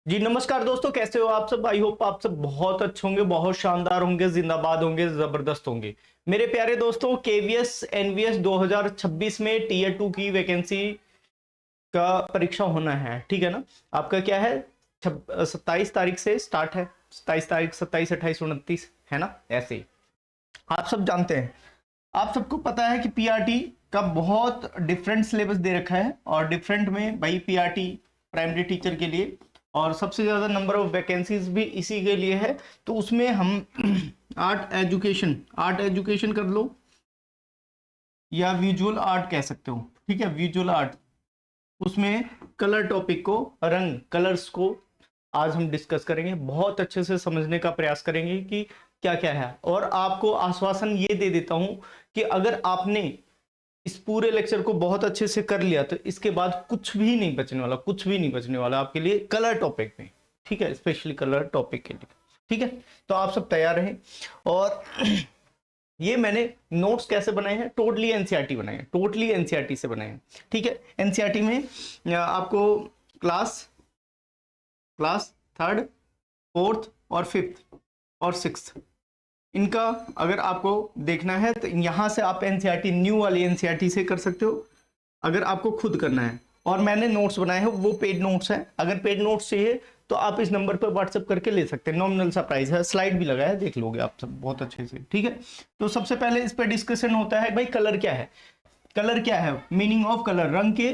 जी नमस्कार दोस्तों, कैसे हो आप सब। आई होप आप सब बहुत अच्छे होंगे, बहुत शानदार होंगे, जिंदाबाद होंगे, जबरदस्त होंगे। मेरे प्यारे दोस्तों, केवीएस एनवीएस 2026 में टीयर 2 की वैकेंसी का परीक्षा होना है, ठीक है ना। आपका क्या है, 27 तारीख से स्टार्ट है। 27 तारीख, 27, 28, 29 है ना, ऐसे ही आप सब जानते हैं। आप सबको पता है कि पीआरटी का बहुत डिफरेंट सिलेबस दे रखा है, और डिफरेंट में भाई पीआरटी प्राइमरी टीचर के लिए, और सबसे ज्यादा नंबर ऑफ वैकेंसीज भी इसी के लिए है। तो उसमें हम आर्ट एजुकेशन कर लो, या विजुअल आर्ट कह सकते हो, ठीक है, विजुअल आर्ट। उसमें कलर टॉपिक को, रंग कलर्स को आज हम डिस्कस करेंगे, बहुत अच्छे से समझने का प्रयास करेंगे कि क्या क्या है। और आपको आश्वासन ये दे देता हूं कि अगर आपने इस पूरे लेक्चर को बहुत अच्छे से कर लिया तो इसके बाद कुछ भी नहीं बचने वाला, कुछ भी नहीं बचने वाला आपके लिए कलर टॉपिक में, ठीक है, स्पेशली कलर टॉपिक के लिए, ठीक है। तो आप सब तैयार रहें। और ये मैंने नोट्स कैसे बनाए हैं, टोटली एनसीईआरटी बनाए हैं, टोटली एनसीईआरटी से बनाए हैं, ठीक है। एनसीईआरटी में आपको क्लास क्लास थर्ड, फोर्थ और फिफ्थ और सिक्स्थ, इनका अगर आपको देखना है तो यहां से आप एनसीईआरटी, न्यू वाली एनसीईआरटी से कर सकते हो, अगर आपको खुद करना है। और मैंने नोट्स बनाए हैं, वो पेड नोट्स हैं। अगर पेड नोट्स चाहिए तो आप इस नंबर पर व्हाट्सएप करके ले सकते हैं। नॉमिनल सा प्राइस है, स्लाइड भी लगा है, देख लोगे आप सब बहुत अच्छे से, ठीक है। तो सबसे पहले इस पर डिस्कशन होता है भाई, कलर क्या है। कलर क्या है, मीनिंग ऑफ कलर, रंग के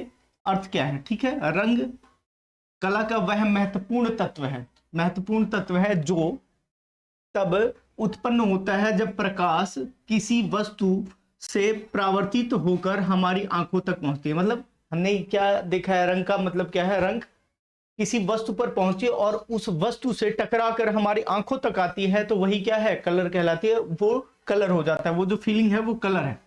अर्थ क्या है, ठीक है। रंग कला का वह महत्वपूर्ण तत्व है, महत्वपूर्ण तत्व है जो तब उत्पन्न होता है जब प्रकाश किसी वस्तु से परावर्तित होकर हमारी आंखों तक पहुंचती है। मतलब हमने क्या देखा है, रंग का मतलब क्या है, रंग किसी वस्तु पर पहुंची और उस वस्तु से टकराकर हमारी आंखों तक आती है, तो वही क्या है, कलर कहलाती है। वो कलर हो जाता है, वो जो फीलिंग है वो कलर है,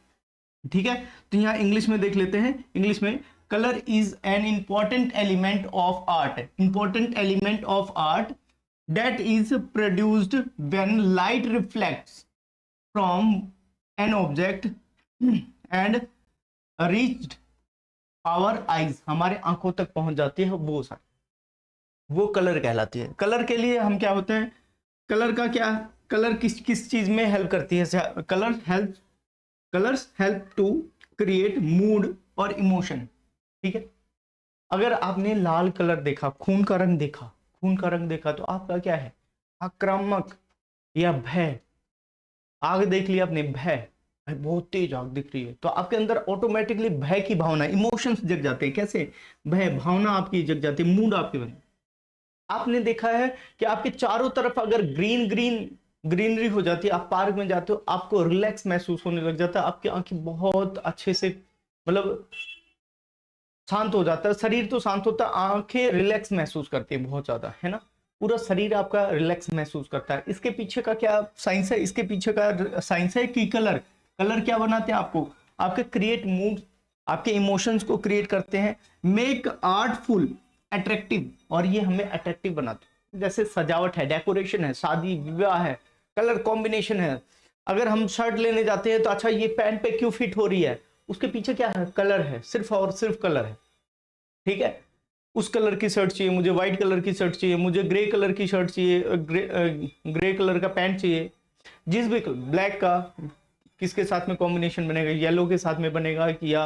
ठीक है। तो यहाँ इंग्लिश में देख लेते हैं। इंग्लिश में colour is an important element of art, important element of art that is produced when light reflects from an object and reached our eyes, हमारे आंखों तक पहुंच जाती है, वो सारी वो कलर कहलाती है। कलर के लिए हम क्या होते हैं, कलर का क्या, कलर किस किस चीज में हेल्प करती है। Colours help to create mood और इमोशन, ठीक है। अगर आपने लाल कलर देखा, खून का रंग देखा, खून का रंग देखा, तो आपका क्या है, आक्रामक या भय। आग देख लिया आपने, भय, भाई बहुत तेज आग दिख रही है, तो आपके अंदर ऑटोमेटिकली भय की भावना, इमोशंस जग जाते हैं। कैसे, भय भावना आपकी जग जाती है, मूड आपके बन। आपने देखा है कि आपके चारों तरफ अगर ग्रीन ग्रीन ग्रीनरी हो जाती है, आप पार्क में जाते हो, आपको रिलैक्स महसूस होने लग जाता है, आपकी आंखें बहुत अच्छे से, मतलब शांत हो जाता है। शरीर तो शांत होता है, आंखें रिलैक्स महसूस करती है बहुत ज्यादा, है ना। पूरा शरीर आपका रिलैक्स महसूस करता है। इसके पीछे का क्या साइंस है, इसके पीछे का साइंस है कि कलर, कलर क्या बनाते हैं आपको, आपके क्रिएट मूड, आपके इमोशंस को क्रिएट करते हैं, मेक आर्टफुल अट्रैक्टिव, और ये हमें अट्रैक्टिव बनाते हैं। जैसे सजावट है, डेकोरेशन है, शादी विवाह है, कलर कॉम्बिनेशन है। अगर हम शर्ट लेने जाते हैं तो अच्छा ये पैंट पे क्यों फिट हो रही है, उसके पीछे क्या है, कलर है, सिर्फ और सिर्फ कलर है, ठीक है। उस कलर की शर्ट चाहिए मुझे, व्हाइट कलर की शर्ट चाहिए मुझे, ग्रे कलर की शर्ट चाहिए, ग्रे कलर का पैंट चाहिए, जिस भी ब्लैक का किसके साथ में कॉम्बिनेशन बनेगा, येलो के साथ में बनेगा या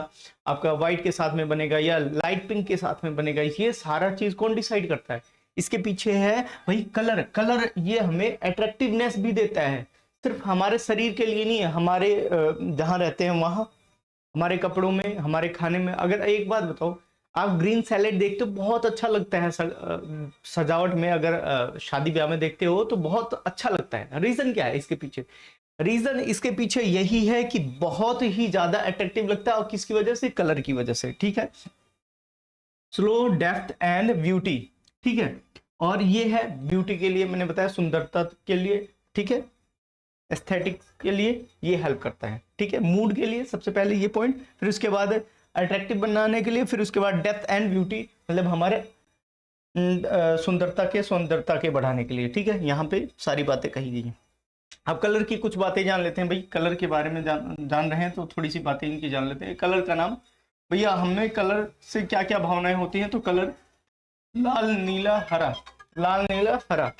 आपका व्हाइट के साथ में बनेगा या लाइट पिंक के साथ में बनेगा, ये सारा चीज कौन डिसाइड करता है, इसके पीछे है भाई कलर। कलर ये हमें अट्रैक्टिवनेस भी देता है, सिर्फ हमारे शरीर के लिए नहीं है, हमारे जहां रहते हैं वहां, हमारे कपड़ों में, हमारे खाने में। अगर एक बात बताओ, आप ग्रीन सैलेड देखते हो बहुत अच्छा लगता है, सजावट में, अगर शादी ब्याह में देखते हो तो बहुत अच्छा लगता है। रीजन क्या है इसके पीछे, रीजन इसके पीछे यही है कि बहुत ही ज्यादा अट्रैक्टिव लगता है, और किसकी वजह से, कलर की वजह से, ठीक है। स्लो, डेप्थ एंड ब्यूटी, ठीक है। और ये है ब्यूटी के लिए, मैंने बताया सुंदरता के लिए, ठीक है, एस्थेटिक्स के लिए ये हेल्प करता है, ठीक है। मूड के लिए सबसे पहले ये पॉइंट, फिर उसके बाद अट्रैक्टिव बनाने के लिए, फिर उसके बाद डेप्थ एंड ब्यूटी, मतलब हमारे सौंदर्यता के बढ़ाने के लिए, ठीक है। यहाँ पे सारी बातें कही गई हैं। अब कलर की कुछ बातें जान लेते हैं भाई, कलर के बारे में जान रहे हैं तो थोड़ी सी बातें इनकी जान लेते हैं। कलर का नाम, भैया हमें कलर से क्या क्या भावनाएं होती हैं, तो कलर लाल, नीला, हरा, लाल नीला हरा,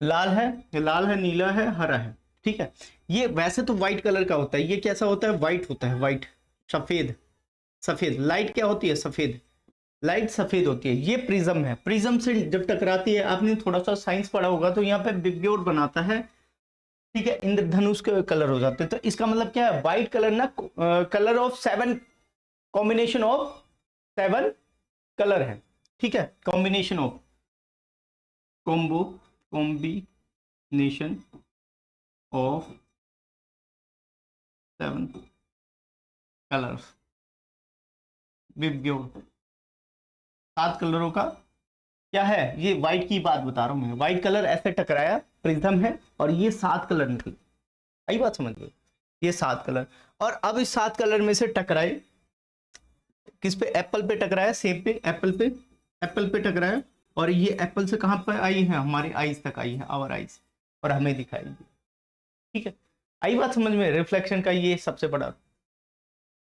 लाल है नीला है हरा है, ठीक है। ये वैसे तो व्हाइट कलर का होता है, ये कैसा होता है, व्हाइट होता है, व्हाइट, सफेद, सफेद लाइट क्या होती है, सफेद लाइट सफेद होती है। ये प्रिज्म है, प्रिज्म से जब टकराती है, आपने थोड़ा सा साइंस पढ़ा होगा तो यहाँ पे बिग्योर बनाता है, ठीक है, इंद्रधनुष के कलर हो जाते हैं। तो इसका मतलब क्या है, व्हाइट कलर ना colour of 7, combination of 7 colour है, ठीक है, combination of, combination of 7 colours, VIBGYOR, 7 कलरों का क्या है, ये व्हाइट की बात बता रहा हूं मैं, व्हाइट कलर ऐसे टकराया, प्रिज्म है, और ये 7 कलर निकले, आई बात समझ गए, ये 7 कलर। और अब इस 7 कलर में से टकराए किस पे, एप्पल पे टकराया, सेब पे, एप्पल पे टकराया, और ये एप्पल से कहां पर आई है, हमारी आईज तक आई है, आवर आईज, और हमें दिखाई, ठीक है, आई बात समझ में, रिफ्लेक्शन का ये सबसे बड़ा,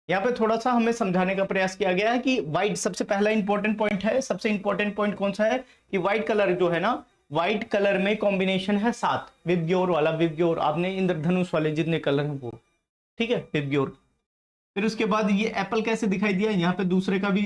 यहाँ पे थोड़ा सा हमें समझाने का प्रयास किया गया है कि व्हाइट सबसे पहला इंपॉर्टेंट पॉइंट है, सबसे इंपॉर्टेंट पॉइंट कौन सा है कि व्हाइट कलर जो है ना, व्हाइट कलर में कॉम्बिनेशन है 7, विबग्योर वाला, विबग्योर आपने इंद्रधनुष वाले जितने कलर हैं वो, ठीक है, विबग्योर। फिर उसके बाद ये एप्पल कैसे दिखाई दिया, यहाँ पे दूसरे का भी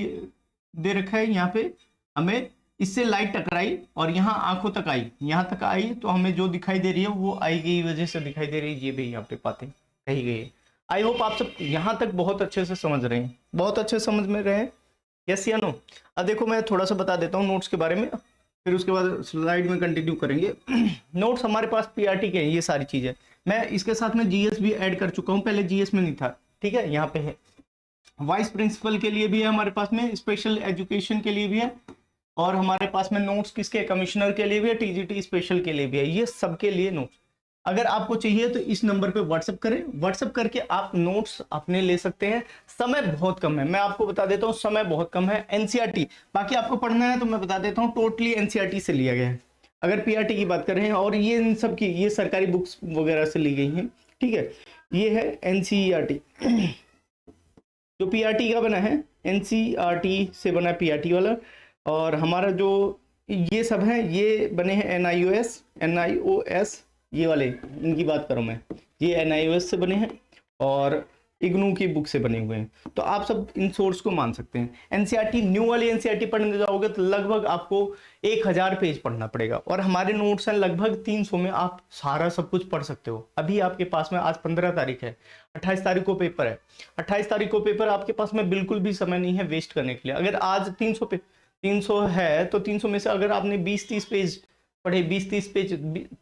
दे रखा है, यहाँ पे हमें इससे लाइट टकराई और यहाँ आंखों तक आई, यहाँ तक आई, तो हमें जो दिखाई दे रही है वो आई की वजह से दिखाई दे रही है, ये भी यहाँ पे बातें कही गई है। आई होप आप सब यहाँ तक बहुत अच्छे से समझ रहे हैं, बहुत अच्छे से समझ में रहे हैं, यस या नो। अब देखो मैं थोड़ा सा बता देता हूँ नोट्स के बारे में, फिर उसके बाद स्लाइड में कंटिन्यू करेंगे। नोट्स हमारे पास पीआरटी के हैं, ये सारी चीजें, मैं इसके साथ में जीएस भी ऐड कर चुका हूँ, पहले जीएस में नहीं था, ठीक है, यहाँ पे है, वाइस प्रिंसिपल के लिए भी है हमारे पास में, स्पेशल एजुकेशन के लिए भी है, और हमारे पास में नोट्स किसके, कमिश्नर के लिए भी है, टीजीटी स्पेशल के लिए भी है, ये सबके लिए नोट्स। अगर आपको चाहिए तो इस नंबर पे व्हाट्सएप करें, व्हाट्सएप करके आप नोट्स अपने ले सकते हैं। समय बहुत कम है, मैं आपको बता देता हूँ, समय बहुत कम है। एनसीईआरटी बाकी आपको पढ़ना है तो मैं बता देता हूँ, टोटली एनसीईआरटी से लिया गया है, अगर पीआरटी की बात करें, और ये इन सब की ये सरकारी बुक्स वगैरह से ली गई हैं, ठीक है। ये है एनसीईआरटी, जो पीआरटी का बना है, एनसीईआरटी से बना है पीआरटी वाला, और हमारा जो ये सब है ये बने हैं एनआईओएस, ये वाले इनकी बात करूं मैं, ये एनआईओएस से बने हैं और इग्नू की बुक से बने हुए हैं, तो आप सब इन सोर्स को मान सकते हैं। एनसीईआरटी न्यू वाली एनसीईआरटी पढ़ने जाओगे तो लगभग आपको 1000 पेज पढ़ना पड़ेगा, और हमारे नोट्स हैं लगभग 300 में आप सारा सब कुछ पढ़ सकते हो। अभी आपके पास में आज 15 तारीख है, 28 तारीख को पेपर है, 28 तारीख को पेपर, आपके पास में बिल्कुल भी समय नहीं है वेस्ट करने के लिए। अगर आज 300 है तो 300 में से अगर आपने 20-30 पेज पढ़े,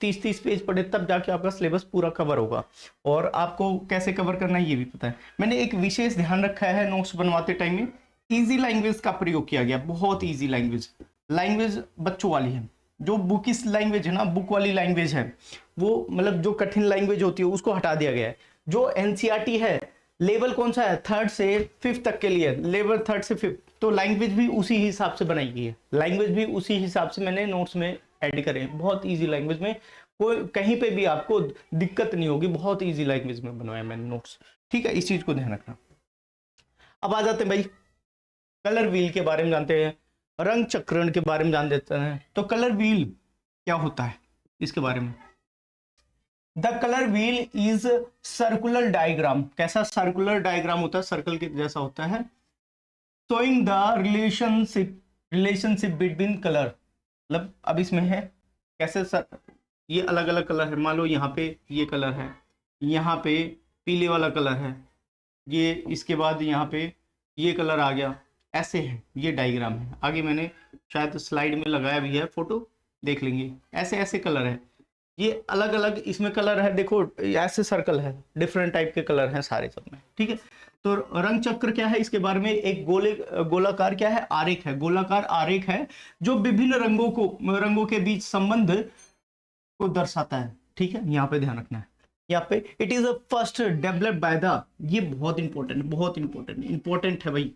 30 पेज पढ़े, तब जाके आपका सिलेबस पूरा कवर होगा। और आपको कैसे कवर करना है ये भी पता है। मैंने एक विशेष ध्यान रखा है नोट्स बनवाते टाइम में, इजी लैंग्वेज का प्रयोग किया गया, बहुत इजी लैंग्वेज बच्चों वाली है। जो बुकिस लैंग्वेज है ना, बुक वाली लैंग्वेज है, वो मतलब जो कठिन लैंग्वेज होती है उसको हटा दिया गया है। जो एनसीईआरटी है, लेवल कौन सा है, 3rd से 5th तक के लिए, लेवल 3rd से 5th, तो लैंग्वेज भी उसी हिसाब से बनाई गई है, लैंग्वेज भी उसी हिसाब से मैंने नोट्स में ऐड करे, बहुत इजी लैंग्वेज में, कोई कहीं पे भी आपको दिक्कत नहीं होगी, बहुत इजी लैंग्वेज में बनवाया मैंने नोट्स, ठीक है, इस चीज को ध्यान रखना। अब आ जाते हैं भाई कलर व्हील के बारे में जानते हैं, रंग चक्रण के बारे में जान देते हैं। तो कलर व्हील क्या होता है इसके बारे में, the colour wheel is circular diagram, कैसा सर्कुलर डायग्राम होता है, सर्कल के जैसा होता है, showing the relationship between colour, मतलब अब इसमें है कैसे सर, ये अलग अलग कलर है, मान लो यहाँ पे ये कलर है, यहाँ पे पीले वाला कलर है, ये इसके बाद यहाँ पे ये कलर आ गया, ऐसे है, ये डायग्राम है। आगे मैंने शायद स्लाइड में लगाया भी है, फोटो देख लेंगे, ऐसे ऐसे कलर है, ये अलग अलग इसमें कलर है, देखो ऐसे सर्कल है, डिफरेंट टाइप के कलर हैं सारे सब में, ठीक है। तो रंग चक्र क्या है, इसके बारे में एक गोलाकार क्या है, आरेख है, गोलाकार आरेख है, जो विभिन्न रंगों के बीच संबंध को दर्शाता है, ठीक है, यहाँ पे ध्यान रखना है। यहाँ पे it is first developed by the, ये बहुत इंपॉर्टेंट है भाई,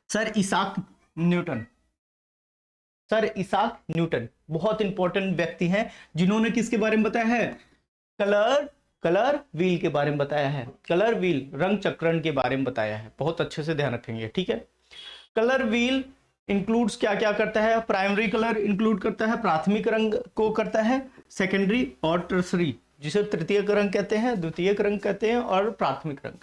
सर इसाक न्यूटन बहुत इंपॉर्टेंट व्यक्ति हैं, जिन्होंने किसके बारे में बताया है, कलर व्हील के बारे में बताया है, कलर व्हील रंग चक्रण के बारे में बताया है, बहुत अच्छे से ध्यान रखेंगे, ठीक है। कलर व्हील इंक्लूड्स क्या क्या करता है, प्राइमरी कलर इंक्लूड करता है, प्राथमिक रंग को करता है, सेकेंडरी और टर्सरी, जिसे तृतीयक रंग कहते हैं, द्वितीयक रंग कहते हैं और प्राथमिक रंग,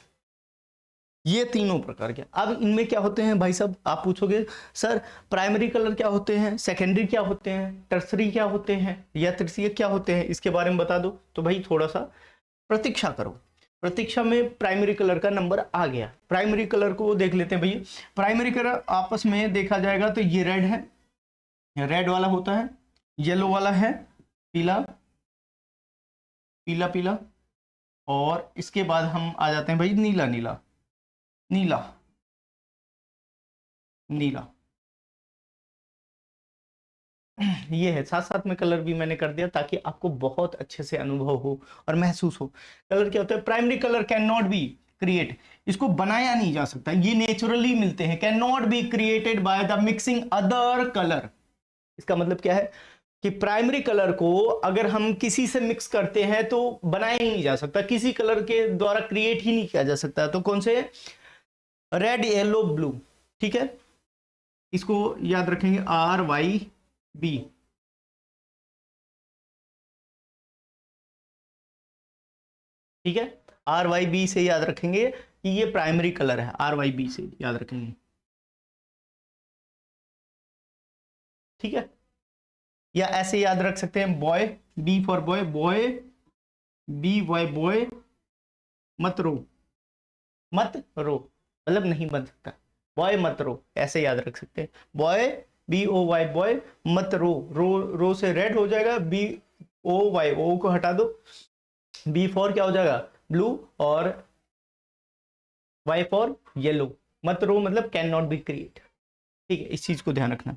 ये तीनों प्रकार के। अब इनमें क्या होते हैं भाई साहब, आप पूछोगे सर प्राइमरी कलर क्या होते हैं, सेकेंडरी क्या होते हैं, टर्सरी क्या होते हैं या तृतीयक क्या होते हैं, इसके बारे में बता दो। तो भाई थोड़ा सा प्रतीक्षा करो, प्रतीक्षा में प्राइमरी कलर का नंबर आ गया। प्राइमरी कलर को देख लेते हैं भैया। प्राइमरी कलर आपस में देखा जाएगा तो ये रेड है, रेड वाला होता है, येलो वाला है, पीला पीला पीला, और इसके बाद हम आ जाते हैं भाई नीला नीला नीला नीला। ये है, साथ साथ में कलर भी मैंने कर दिया ताकि आपको बहुत अच्छे से अनुभव हो और महसूस हो। कलर क्या होता है, primary colour can not be create, इसको बनाया नहीं जा सकता, ये नेचुरली मिलते हैं, can not be created by the mixing other colour. इसका मतलब क्या है कि प्राइमरी कलर को अगर हम किसी से मिक्स करते हैं तो बनाया ही नहीं जा सकता, किसी कलर के द्वारा क्रिएट ही नहीं किया जा सकता। तो कौन से, रेड येलो ब्लू, ठीक है, इसको याद रखेंगे RYB। ठीक है, RYB से याद रखेंगे कि ये प्राइमरी कलर है, RYB से याद रखेंगे, ठीक है। या ऐसे याद रख सकते हैं boy, B for boy, boy BY boy, मत रो, मत रो मतलब नहीं बन सकता, बॉय मत रो, ऐसे याद रख सकते हैं, बॉय BOY बॉय, मत रो, रो से रेड हो जाएगा, BOY ओ को हटा दो, B फॉर क्या हो जाएगा ब्लू, और Y फॉर येलो, मत रो मतलब कैन नॉट बी क्रिएट, ठीक है, इस चीज को ध्यान रखना।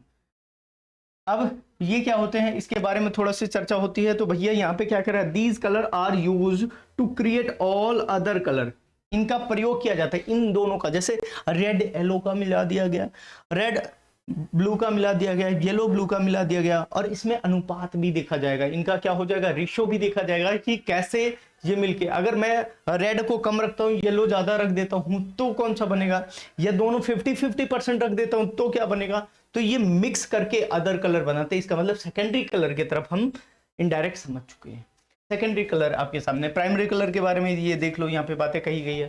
अब ये क्या होते हैं, इसके बारे में थोड़ा सी चर्चा होती है। तो भैया यहाँ पे क्या कर रहा है, these colour are use to create all other colour, इनका प्रयोग किया जाता है इन दोनों का, जैसे रेड येलो का मिला दिया गया, रेड ब्लू का मिला दिया गया, येलो ब्लू का मिला दिया गया, और इसमें अनुपात भी देखा जाएगा, इनका क्या हो जाएगा, रेशियो भी देखा जाएगा कि कैसे ये मिलके, अगर मैं रेड को कम रखता हूँ येलो ज्यादा रख देता हूँ तो कौन सा बनेगा, या दोनों 50-50% रख देता हूँ तो क्या बनेगा। तो ये मिक्स करके अदर कलर बनाते हैं, इसका मतलब सेकेंडरी कलर की तरफ हम इनडायरेक्ट समझ चुके हैं। सेकेंडरी कलर आपके सामने, प्राइमरी कलर के बारे में ये देख लो, यहाँ पे बातें कही गई है।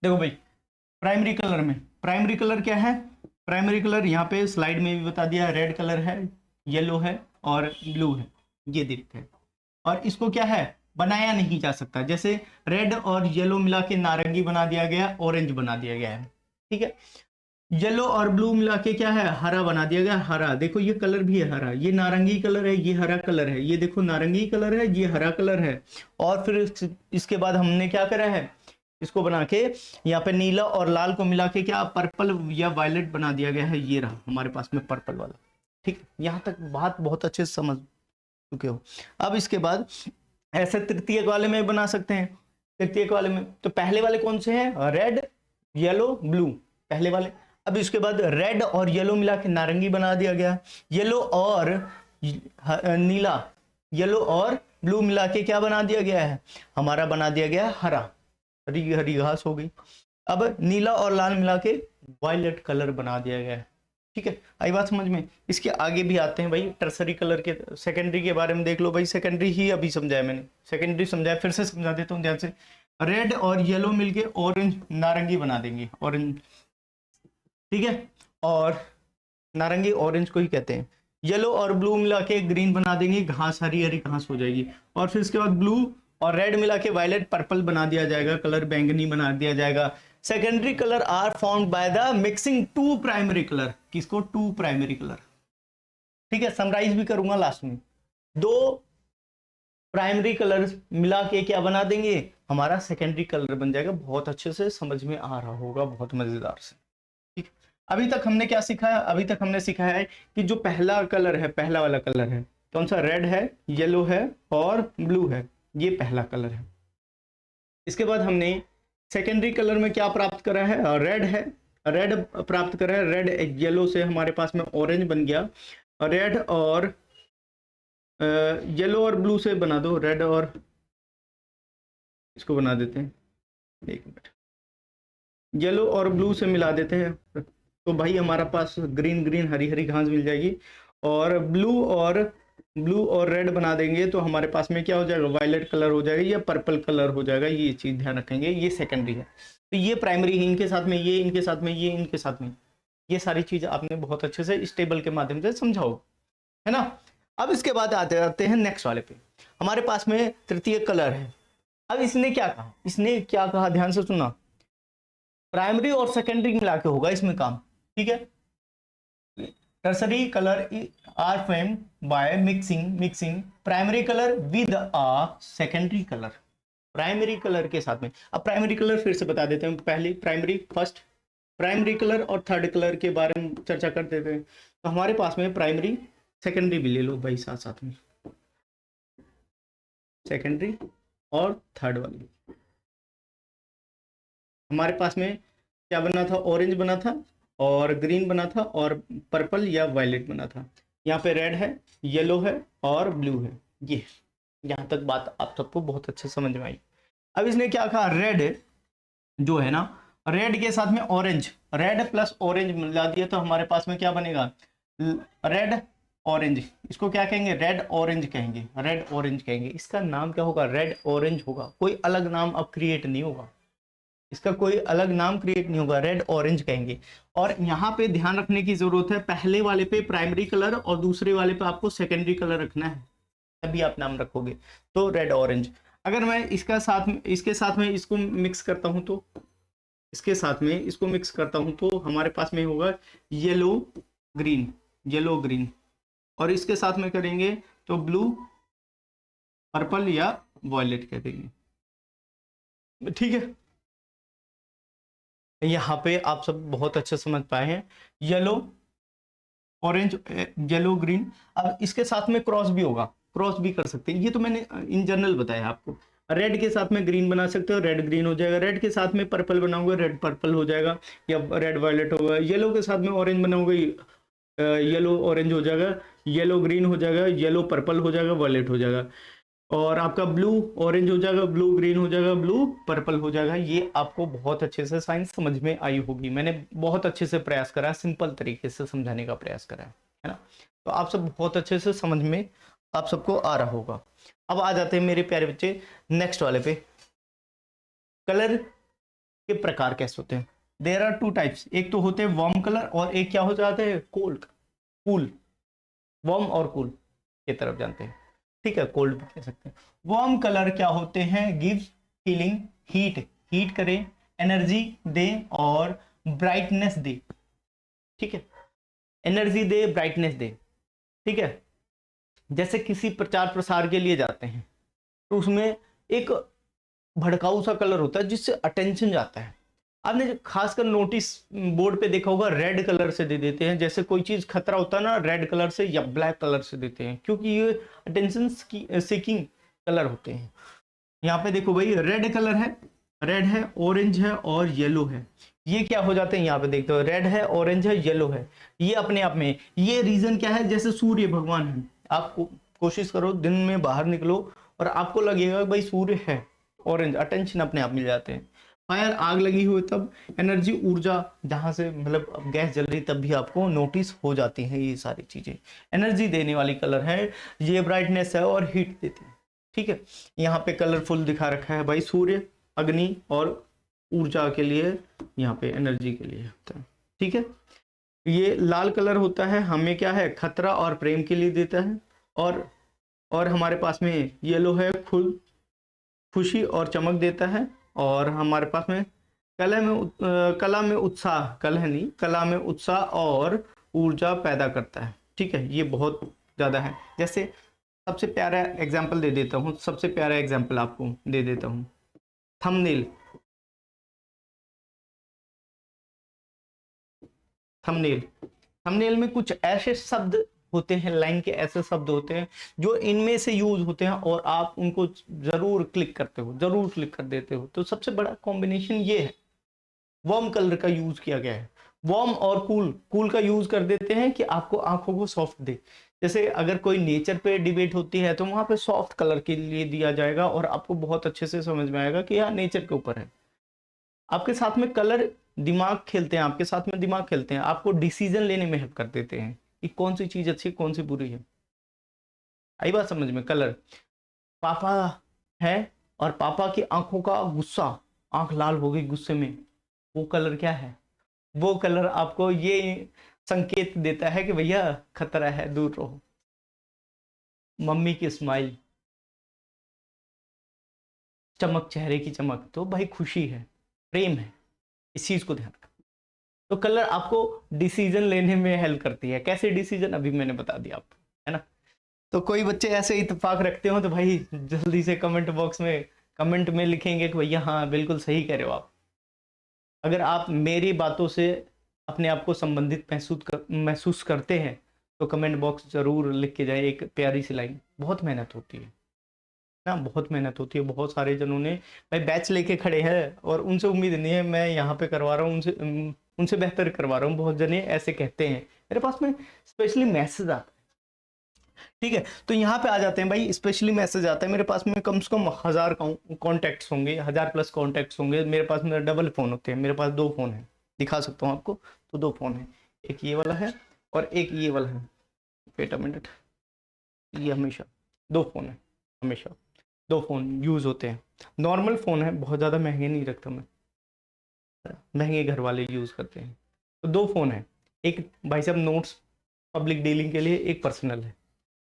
देखो भाई प्राइमरी कलर में, प्राइमरी कलर क्या है, प्राइमरी कलर यहाँ पे स्लाइड में भी बता दिया, रेड कलर है, येलो है और ब्लू है, ये देखते हैं। और इसको क्या है, बनाया नहीं जा सकता, जैसे रेड और येलो मिला के नारंगी बना दिया गया, ऑरेंज बना दिया गया है, ठीक है। येलो और ब्लू मिला के क्या है, हरा बना दिया गया, हरा, देखो ये कलर भी है हरा, ये नारंगी कलर है, ये हरा कलर है, ये देखो नारंगी कलर है, ये हरा कलर है। और फिर इसके बाद हमने क्या करा है, इसको बना के यहाँ पे नीला और लाल को मिला के क्या पर्पल या वायलेट बना दिया गया है, ये रहा हमारे पास में पर्पल वाला, ठीक। यहाँ तक बात बहुत अच्छे से समझ चुके हो। अब इसके बाद ऐसे तृतीयक वाले में बना सकते हैं, तृतीयक वाले में तो पहले वाले कौन से हैं, रेड येलो ब्लू, पहले वाले। अब इसके बाद रेड और येलो मिला के नारंगी बना दिया गया, येलो और नीला, येलो और ब्लू मिला के क्या बना दिया गया है, हमारा बना दिया गया हरा, हरी हरी घास हो गई। अब नीला और लाल मिला के वायलेट कलर बना दिया गया है, ठीक है, आई बात समझ में। इसके आगे भी आते हैं भाई, टर्सरी कलर के, सेकेंडरी के बारे में देख लो भाई, सेकेंडरी ही अभी समझाया मैंने, सेकेंडरी समझाया, फिर से समझा देता हूँ ध्यान से। रेड और येलो मिलके ऑरेंज नारंगी बना देंगे, ऑरेंज, ठीक है, और नारंगी ऑरेंज को ही कहते हैं। येलो और ब्लू मिला के ग्रीन बना देंगे, घास हरी हरी घास हो जाएगी। और फिर इसके बाद ब्लू और रेड मिला के वायलेट पर्पल बना दिया जाएगा, कलर बैंगनी बना दिया जाएगा। Secondary colour are formed by the mixing two primary colour, किसको, टू प्राइमरी कलर, ठीक है। समराइज भी करूंगा लास्ट में, दो प्राइमरी कलर मिला के क्या बना देंगे, हमारा सेकेंडरी कलर बन जाएगा। बहुत अच्छे से समझ में आ रहा होगा, बहुत मजेदार से, ठीक। अभी तक हमने क्या सीखा है, अभी तक हमने सीखा है कि जो पहला कलर है, पहला वाला कलर है कौन सा, रेड है, येलो है और ब्लू है, ये पहला कलर है। इसके बाद हमने सेकेंडरी कलर में क्या प्राप्त करा है, रेड है, रेड प्राप्त करा है, रेड येलो से हमारे पास में ऑरेंज बन गया, रेड और येलो और ब्लू से बना दो, रेड और इसको बना देते हैं, एक मिनट, येलो और ब्लू से मिला देते हैं, तो भाई हमारा पास ग्रीन ग्रीन हरी हरी घास मिल जाएगी। और ब्लू और रेड बना देंगे तो हमारे पास में क्या हो जाएगा, वायलेट कलर हो जाएगा या पर्पल कलर हो जाएगा। ये चीज ध्यान रखेंगे, ये सेकेंडरी है। तो ये प्राइमरी है, इनके साथ में ये, इनके साथ में ये, इनके साथ में ये सारी चीज आपने बहुत अच्छे से इस टेबल के माध्यम से समझाओ, है ना। अब इसके बाद आते हैं नेक्स्ट वाले पे। हमारे पास में तृतीय कलर है। अब इसने क्या कहा, इसने क्या कहा, ध्यान से सुनना। प्राइमरी और सेकेंडरी मिला के होगा इसमें काम, ठीक है। Tertiary colour are framed by mixing primary colour with a secondary colour. Primary colour के साथ में, अब प्राइमरी कलर फिर से बता देते हैं। पहले प्राइमरी कलर और थर्ड कलर के बारे में चर्चा कर देते हैं। तो हमारे पास में प्राइमरी, सेकेंडरी भी ले लो भाई साथ साथ में, सेकेंडरी और थर्ड वाली। हमारे पास में क्या बना था, ऑरेंज बना था और ग्रीन बना था और पर्पल या वायलेट बना था। यहाँ पे रेड है, येलो है और ब्लू है। ये यहाँ तक बात आप सबको बहुत अच्छे समझ में आई। अब इसने क्या कहा, रेड जो है ना, रेड के साथ में ऑरेंज, रेड प्लस ऑरेंज मिला दिया तो हमारे पास में क्या बनेगा, रेड ऑरेंज। इसको क्या कहेंगे, रेड ऑरेंज कहेंगे, रेड ऑरेंज कहेंगे। इसका नाम क्या होगा, रेड ऑरेंज होगा। कोई अलग नाम अब क्रिएट नहीं होगा, इसका कोई अलग नाम क्रिएट नहीं होगा, रेड ऑरेंज कहेंगे। और यहाँ पे ध्यान रखने की जरूरत है, पहले वाले पे प्राइमरी कलर और दूसरे वाले पे आपको सेकेंडरी कलर रखना है, तभी आप नाम रखोगे। तो रेड ऑरेंज। अगर मैं इसके साथ में इसको मिक्स करता हूं तो, इसके साथ में इसको मिक्स करता हूं तो हमारे पास में होगा येलो ग्रीन। और इसके साथ में करेंगे तो ब्लू, पर्पल या वॉयलेट कह देंगे, ठीक है। यहाँ पे आप सब बहुत अच्छे समझ पाए हैं, येलो ऑरेंज, येलो ग्रीन। अब इसके साथ में क्रॉस भी होगा, क्रॉस भी कर सकते हैं। ये तो मैंने इन जनरल बताया आपको। रेड के साथ में ग्रीन बना सकते हो, रेड ग्रीन हो जाएगा। रेड के साथ में पर्पल बनाओगे, रेड पर्पल हो जाएगा या रेड वायलेट होगा। येलो के साथ में ऑरेंज बनाओगे, येलो ऑरेंज हो जाएगा, येलो ग्रीन हो जाएगा, येलो पर्पल हो जाएगा, वायलेट हो जाएगा। और आपका ब्लू ऑरेंज हो जाएगा, ब्लू ग्रीन हो जाएगा, ब्लू पर्पल हो जाएगा। ये आपको बहुत अच्छे से साइंस समझ में आई होगी। मैंने बहुत अच्छे से प्रयास करा, सिंपल तरीके से समझाने का प्रयास करा है ना। तो आप सब बहुत अच्छे से समझ में आप सबको आ रहा होगा। अब आ जाते हैं मेरे प्यारे बच्चे नेक्स्ट वाले पे। कलर के प्रकार कैसे होते हैं, देयर आर टू टाइप्स। एक तो होते हैं वार्म कलर और एक क्या हो जाते हैं, कोल्ड कूल। वार्म और कूल की तरफ जानते हैं, ठीक है, कोल्ड भी कह सकते हैं। वार्म कलर क्या होते हैं, गिव फीलिंग हीट करें, एनर्जी दे और ब्राइटनेस दे, ठीक है, एनर्जी दे, ब्राइटनेस दे, ठीक है। जैसे किसी प्रचार प्रसार के लिए जाते हैं तो उसमें एक भड़काऊ सा कलर होता है जिससे अटेंशन जाता है। आपने खासकर नोटिस बोर्ड पे देखा होगा, रेड कलर से दे देते हैं। जैसे कोई चीज खतरा होता है ना, रेड कलर से या ब्लैक कलर से देते हैं, क्योंकि ये अटेंशन सीकिंग कलर होते हैं। यहाँ पे देखो भाई, रेड कलर है, रेड है, ऑरेंज है और येलो है। ये क्या हो जाते हैं, यहाँ पे देखते हो, रेड है, ऑरेंज है, येलो है। ये अपने आप में, ये रीजन क्या है, जैसे सूर्य भगवान है। आप कोशिश करो दिन में बाहर निकलो और आपको लगेगा भाई सूर्य है, ऑरेंज, अटेंशन अपने आप मिल जाते हैं। फायर, आग लगी हुई तब एनर्जी, ऊर्जा, जहां से मतलब गैस जल रही तब भी आपको नोटिस हो जाती है ये सारी चीजें। एनर्जी देने वाली कलर है, ये ब्राइटनेस है और हीट देती है, ठीक है। यहाँ पे कलरफुल दिखा रखा है भाई, सूर्य, अग्नि और ऊर्जा के लिए, यहाँ पे एनर्जी के लिए होता है, ठीक है। ये लाल कलर होता है, हमें क्या है, खतरा और प्रेम के लिए देता है। और हमारे पास में येलो है, खुशी और चमक देता है। और हमारे पास में कला में उत्साह और ऊर्जा पैदा करता है, ठीक है। ये बहुत ज्यादा है। जैसे सबसे प्यारा एग्जाम्पल दे देता हूँ, सबसे प्यारा एग्जाम्पल आपको दे देता हूँ, थंबनेल। थंबनेल में कुछ ऐसे शब्द होते हैं, लाइन के ऐसे शब्द होते हैं जो इनमें से यूज होते हैं और आप उनको जरूर क्लिक करते हो, जरूर क्लिक कर देते हो। तो सबसे बड़ा कॉम्बिनेशन ये है, वार्म कलर का यूज किया गया है। वार्म और कूल का यूज कर देते हैं कि आपको आंखों को सॉफ्ट दे। जैसे अगर कोई नेचर पे डिबेट होती है तो वहां पे सॉफ्ट कलर के लिए दिया जाएगा और आपको बहुत अच्छे से समझ में आएगा कि यार नेचर के ऊपर है। आपके साथ में कलर दिमाग खेलते हैं, आपके साथ में दिमाग खेलते हैं, आपको डिसीजन लेने में हेल्प कर देते हैं कि कौन सी चीज अच्छी कौन सी बुरी है। आई बात समझ में? कलर पापा है और पापा की आंखों का गुस्सा, आंख लाल हो गई गुस्से में, वो कलर क्या है? वो कलर आपको ये संकेत देता है कि भैया खतरा है, दूर रहो। मम्मी की स्माइल, चमक, चेहरे की चमक, तो भाई खुशी है, प्रेम है, इस चीज को ध्यान रखना। तो कलर आपको डिसीजन लेने में हेल्प करती है। कैसे डिसीजन, अभी मैंने बता दिया आपको, है ना? तो कोई बच्चे ऐसे इत्तेफाक रखते हो तो भाई जल्दी से कमेंट बॉक्स में कमेंट में लिखेंगे कि भैया हाँ बिल्कुल सही कह रहे हो आप। अगर आप मेरी बातों से अपने आप को संबंधित महसूस करते हैं तो कमेंट बॉक्स जरूर लिख के जाए एक प्यारी सी लाइन। बहुत मेहनत होती है ना, बहुत मेहनत होती है। बहुत सारे जनों ने भाई बैच लेके खड़े हैं और उनसे उम्मीद नहीं है मैं यहाँ पे करवा रहा हूँ उनसे, उनसे बेहतर करवा रहा हूँ। बहुत जने ऐसे कहते हैं, मेरे पास में स्पेशली मैसेज आता है, ठीक है? तो यहाँ पे आ जाते हैं भाई, स्पेशली मैसेज आता है मेरे पास में, कम से कम 1000 कॉन्टैक्ट्स होंगे, 1000 प्लस कॉन्टैक्ट्स होंगे मेरे पास में। डबल फोन होते हैं मेरे पास, 2 फोन है, दिखा सकता हूँ आपको। तो 2 फोन है, एक ये वाला है और एक ये वाला है। वेट अ मिनट, ये हमेशा 2 फोन है, हमेशा 2 फोन यूज होते हैं। नॉर्मल फोन है, बहुत ज्यादा महंगे नहीं रखता मैं, महंगे घर वाले यूज करते हैं। तो 2 फोन है, एक भाई साहब नोट्स पब्लिक डीलिंग के लिए, एक पर्सनल है।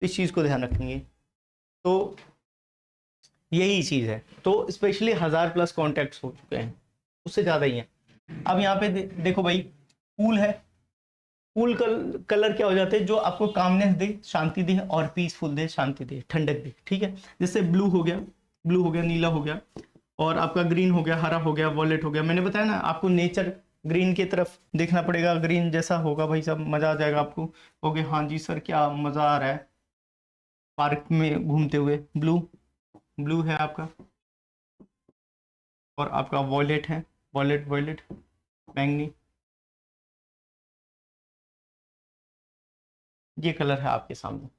इस चीज को ध्यान रखेंगे। तो यही चीज है। तो स्पेशली 1000 प्लस कॉन्टैक्ट्स हो चुके हैं, उससे ज्यादा ही है। अब यहाँ पे देखो भाई, कूल है। कूल कलर क्या हो जाते हैं? जो आपको कामनेस दे, शांति दे और पीसफुल दे, शांति दे, ठंडक दे, ठीक है? जैसे ब्लू हो गया, ब्लू हो गया, नीला हो गया, और आपका ग्रीन हो गया, हरा हो गया, वॉलेट हो गया। मैंने बताया ना आपको नेचर ग्रीन की तरफ देखना पड़ेगा। ग्रीन जैसा होगा भाई साहब मजा आ जाएगा आपको। ओके हाँ जी सर, क्या मजा आ रहा है पार्क में घूमते हुए। ब्लू, ब्लू है आपका, और आपका वॉलेट है, वॉलेट वॉलेट बैंगनी, ये कलर है आपके सामने।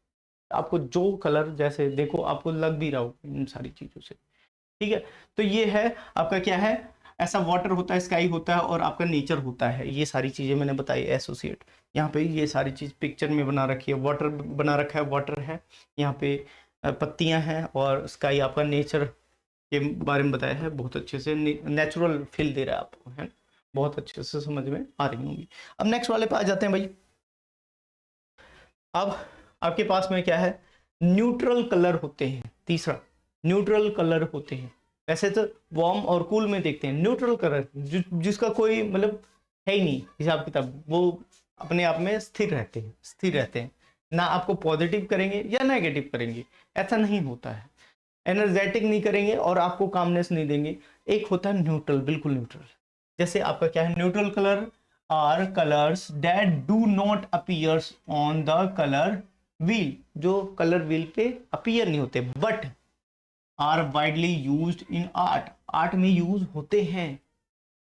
आपको जो कलर जैसे देखो आपको लग भी रहा हो इन सारी चीजों से, ठीक है? तो ये है आपका क्या है, ऐसा वाटर होता है, स्काई होता है, और आपका नेचर होता है। ये सारी चीजें मैंने बताई एसोसिएट। यहाँ पे ये सारी चीज पिक्चर में बना रखी है, वाटर बना रखा है, वाटर है यहाँ पे, पत्तियां हैं, और स्काई आपका नेचर के बारे में बताया है। बहुत अच्छे से नेचुरल फील दे रहा है आपको, है? बहुत अच्छे से समझ में आ रही होंगी। अब नेक्स्ट वाले पे आ जाते हैं भाई। अब आपके पास में क्या है, न्यूट्रल कलर होते हैं। तीसरा, न्यूट्रल कलर होते हैं। वैसे तो वार्म और कूल में देखते हैं, न्यूट्रल कलर जिसका कोई मतलब है ही नहीं हिसाब किताब, वो अपने आप में स्थिर रहते हैं, स्थिर रहते हैं, ना आपको पॉजिटिव करेंगे या नेगेटिव करेंगे, ऐसा नहीं होता है। एनर्जेटिक नहीं करेंगे और आपको कामनेस नहीं देंगे। एक होता है न्यूट्रल, बिल्कुल न्यूट्रल। जैसे आपका क्या है, neutral colour are colours that do not appears on the colour wheel, जो कलर व्हील पे अपीयर नहीं होते, but are widely used in art, art में यूज होते हैं।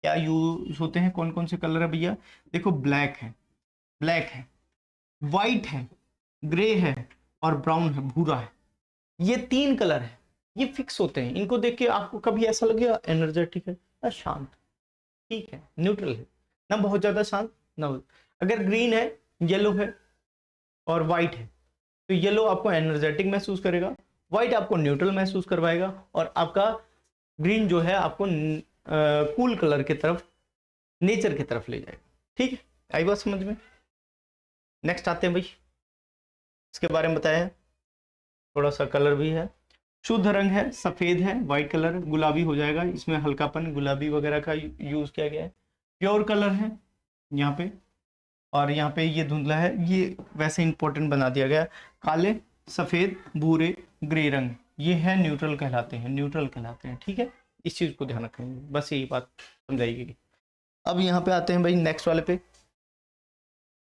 क्या यूज होते हैं? कौन कौन से कलर है भैया? देखो, ब्लैक है, ब्लैक है, व्हाइट है, ग्रे है, और ब्राउन है, भूरा है। ये 3 कलर है, ये फिक्स होते हैं। इनको देख के आपको कभी ऐसा लगेगा एनर्जेटिक है ना शांत, ठीक है, न्यूट्रल है, ना बहुत ज्यादा शांत ना अगर ग्रीन है, येलो है और व्हाइट है, तो येलो आपको एनर्जेटिक महसूस करेगा, व्हाइट आपको न्यूट्रल महसूस करवाएगा, और आपका ग्रीन जो है आपको कूल कलर की तरफ, नेचर की तरफ ले जाएगा। ठीक है, आई बात समझ में? नेक्स्ट आते हैं भाई, इसके बारे में बताया है, थोड़ा सा कलर भी है। शुद्ध रंग है, सफेद है, व्हाइट कलर, गुलाबी हो जाएगा, इसमें हल्कापन गुलाबी वगैरह का यूज किया गया है। प्योर कलर है यहाँ पे, और यहाँ पे ये धुंधला है, ये वैसे इंपॉर्टेंट बना दिया गया। काले, सफेद, भूरे, ग्रे रंग, ये है न्यूट्रल कहलाते हैं, न्यूट्रल कहलाते हैं, ठीक है? इस चीज को ध्यान रखेंगे, बस यही बात समझाइएगी। अब यहाँ पे आते हैं भाई नेक्स्ट वाले पे।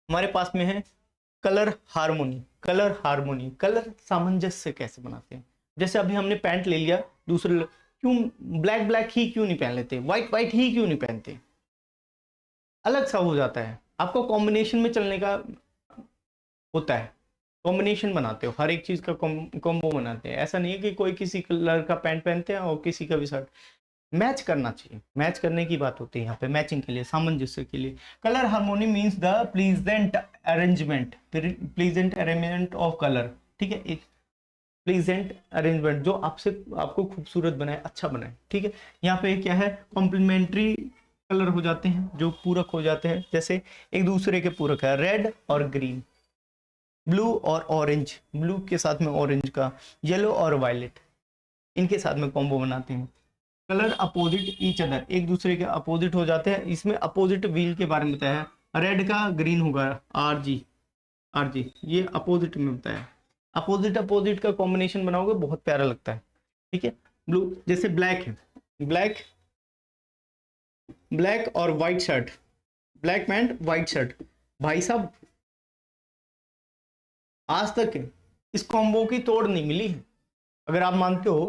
हमारे पास में है colour harmony. Colour harmony, colour सामंजस्य कैसे बनाते हैं? जैसे अभी हमने पैंट ले लिया, दूसरे क्यों ब्लैक ब्लैक ही क्यों नहीं पहन लेते, व्हाइट व्हाइट ही क्यों नहीं पहनते? अलग सा हो जाता है, आपको कॉम्बिनेशन में चलने का होता है, कॉम्बिनेशन बनाते हो, हर एक चीज का कॉम्बो बनाते हैं। ऐसा नहीं है कि कोई किसी कलर का पैंट पहनते हैं और किसी का भी शर्ट। मैच करना चाहिए, मैच करने की बात होती है यहाँ पे, मैचिंग के लिए, सामंजस्य के लिए। Colour harmony means the pleasant arrangement, pleasant arrangement of colour, ठीक है, एक प्लीजेंट अरेंजमेंट जो आपसे आपको खूबसूरत बनाए, अच्छा बनाए, ठीक है। यहाँ पे क्या है, कॉम्प्लीमेंट्री कलर हो जाते हैं, जो पूरक हो जाते हैं, जैसे एक दूसरे के पूरक है, रेड और ग्रीन, ब्लू और ऑरेंज, ब्लू के साथ में ऑरेंज का, येलो और वायलेट, इनके साथ में कॉम्बो बनाते हैं। कलर अपोजिट ईच अदर, एक दूसरे के अपोजिट हो जाते हैं। इसमें अपोजिट व्हील के बारे में बताया है, रेड का ग्रीन होगा RG, RG ये अपोजिट में बताया। अपोजिट अपोजिट का कॉम्बिनेशन बनाओगे बहुत प्यारा लगता है, ठीक है। ब्लू, जैसे ब्लैक है, ब्लैक, ब्लैक और white shirt, black pant white shirt, भाई साहब आज तक इस कॉम्बो की तोड़ नहीं मिली है। अगर आप मानते हो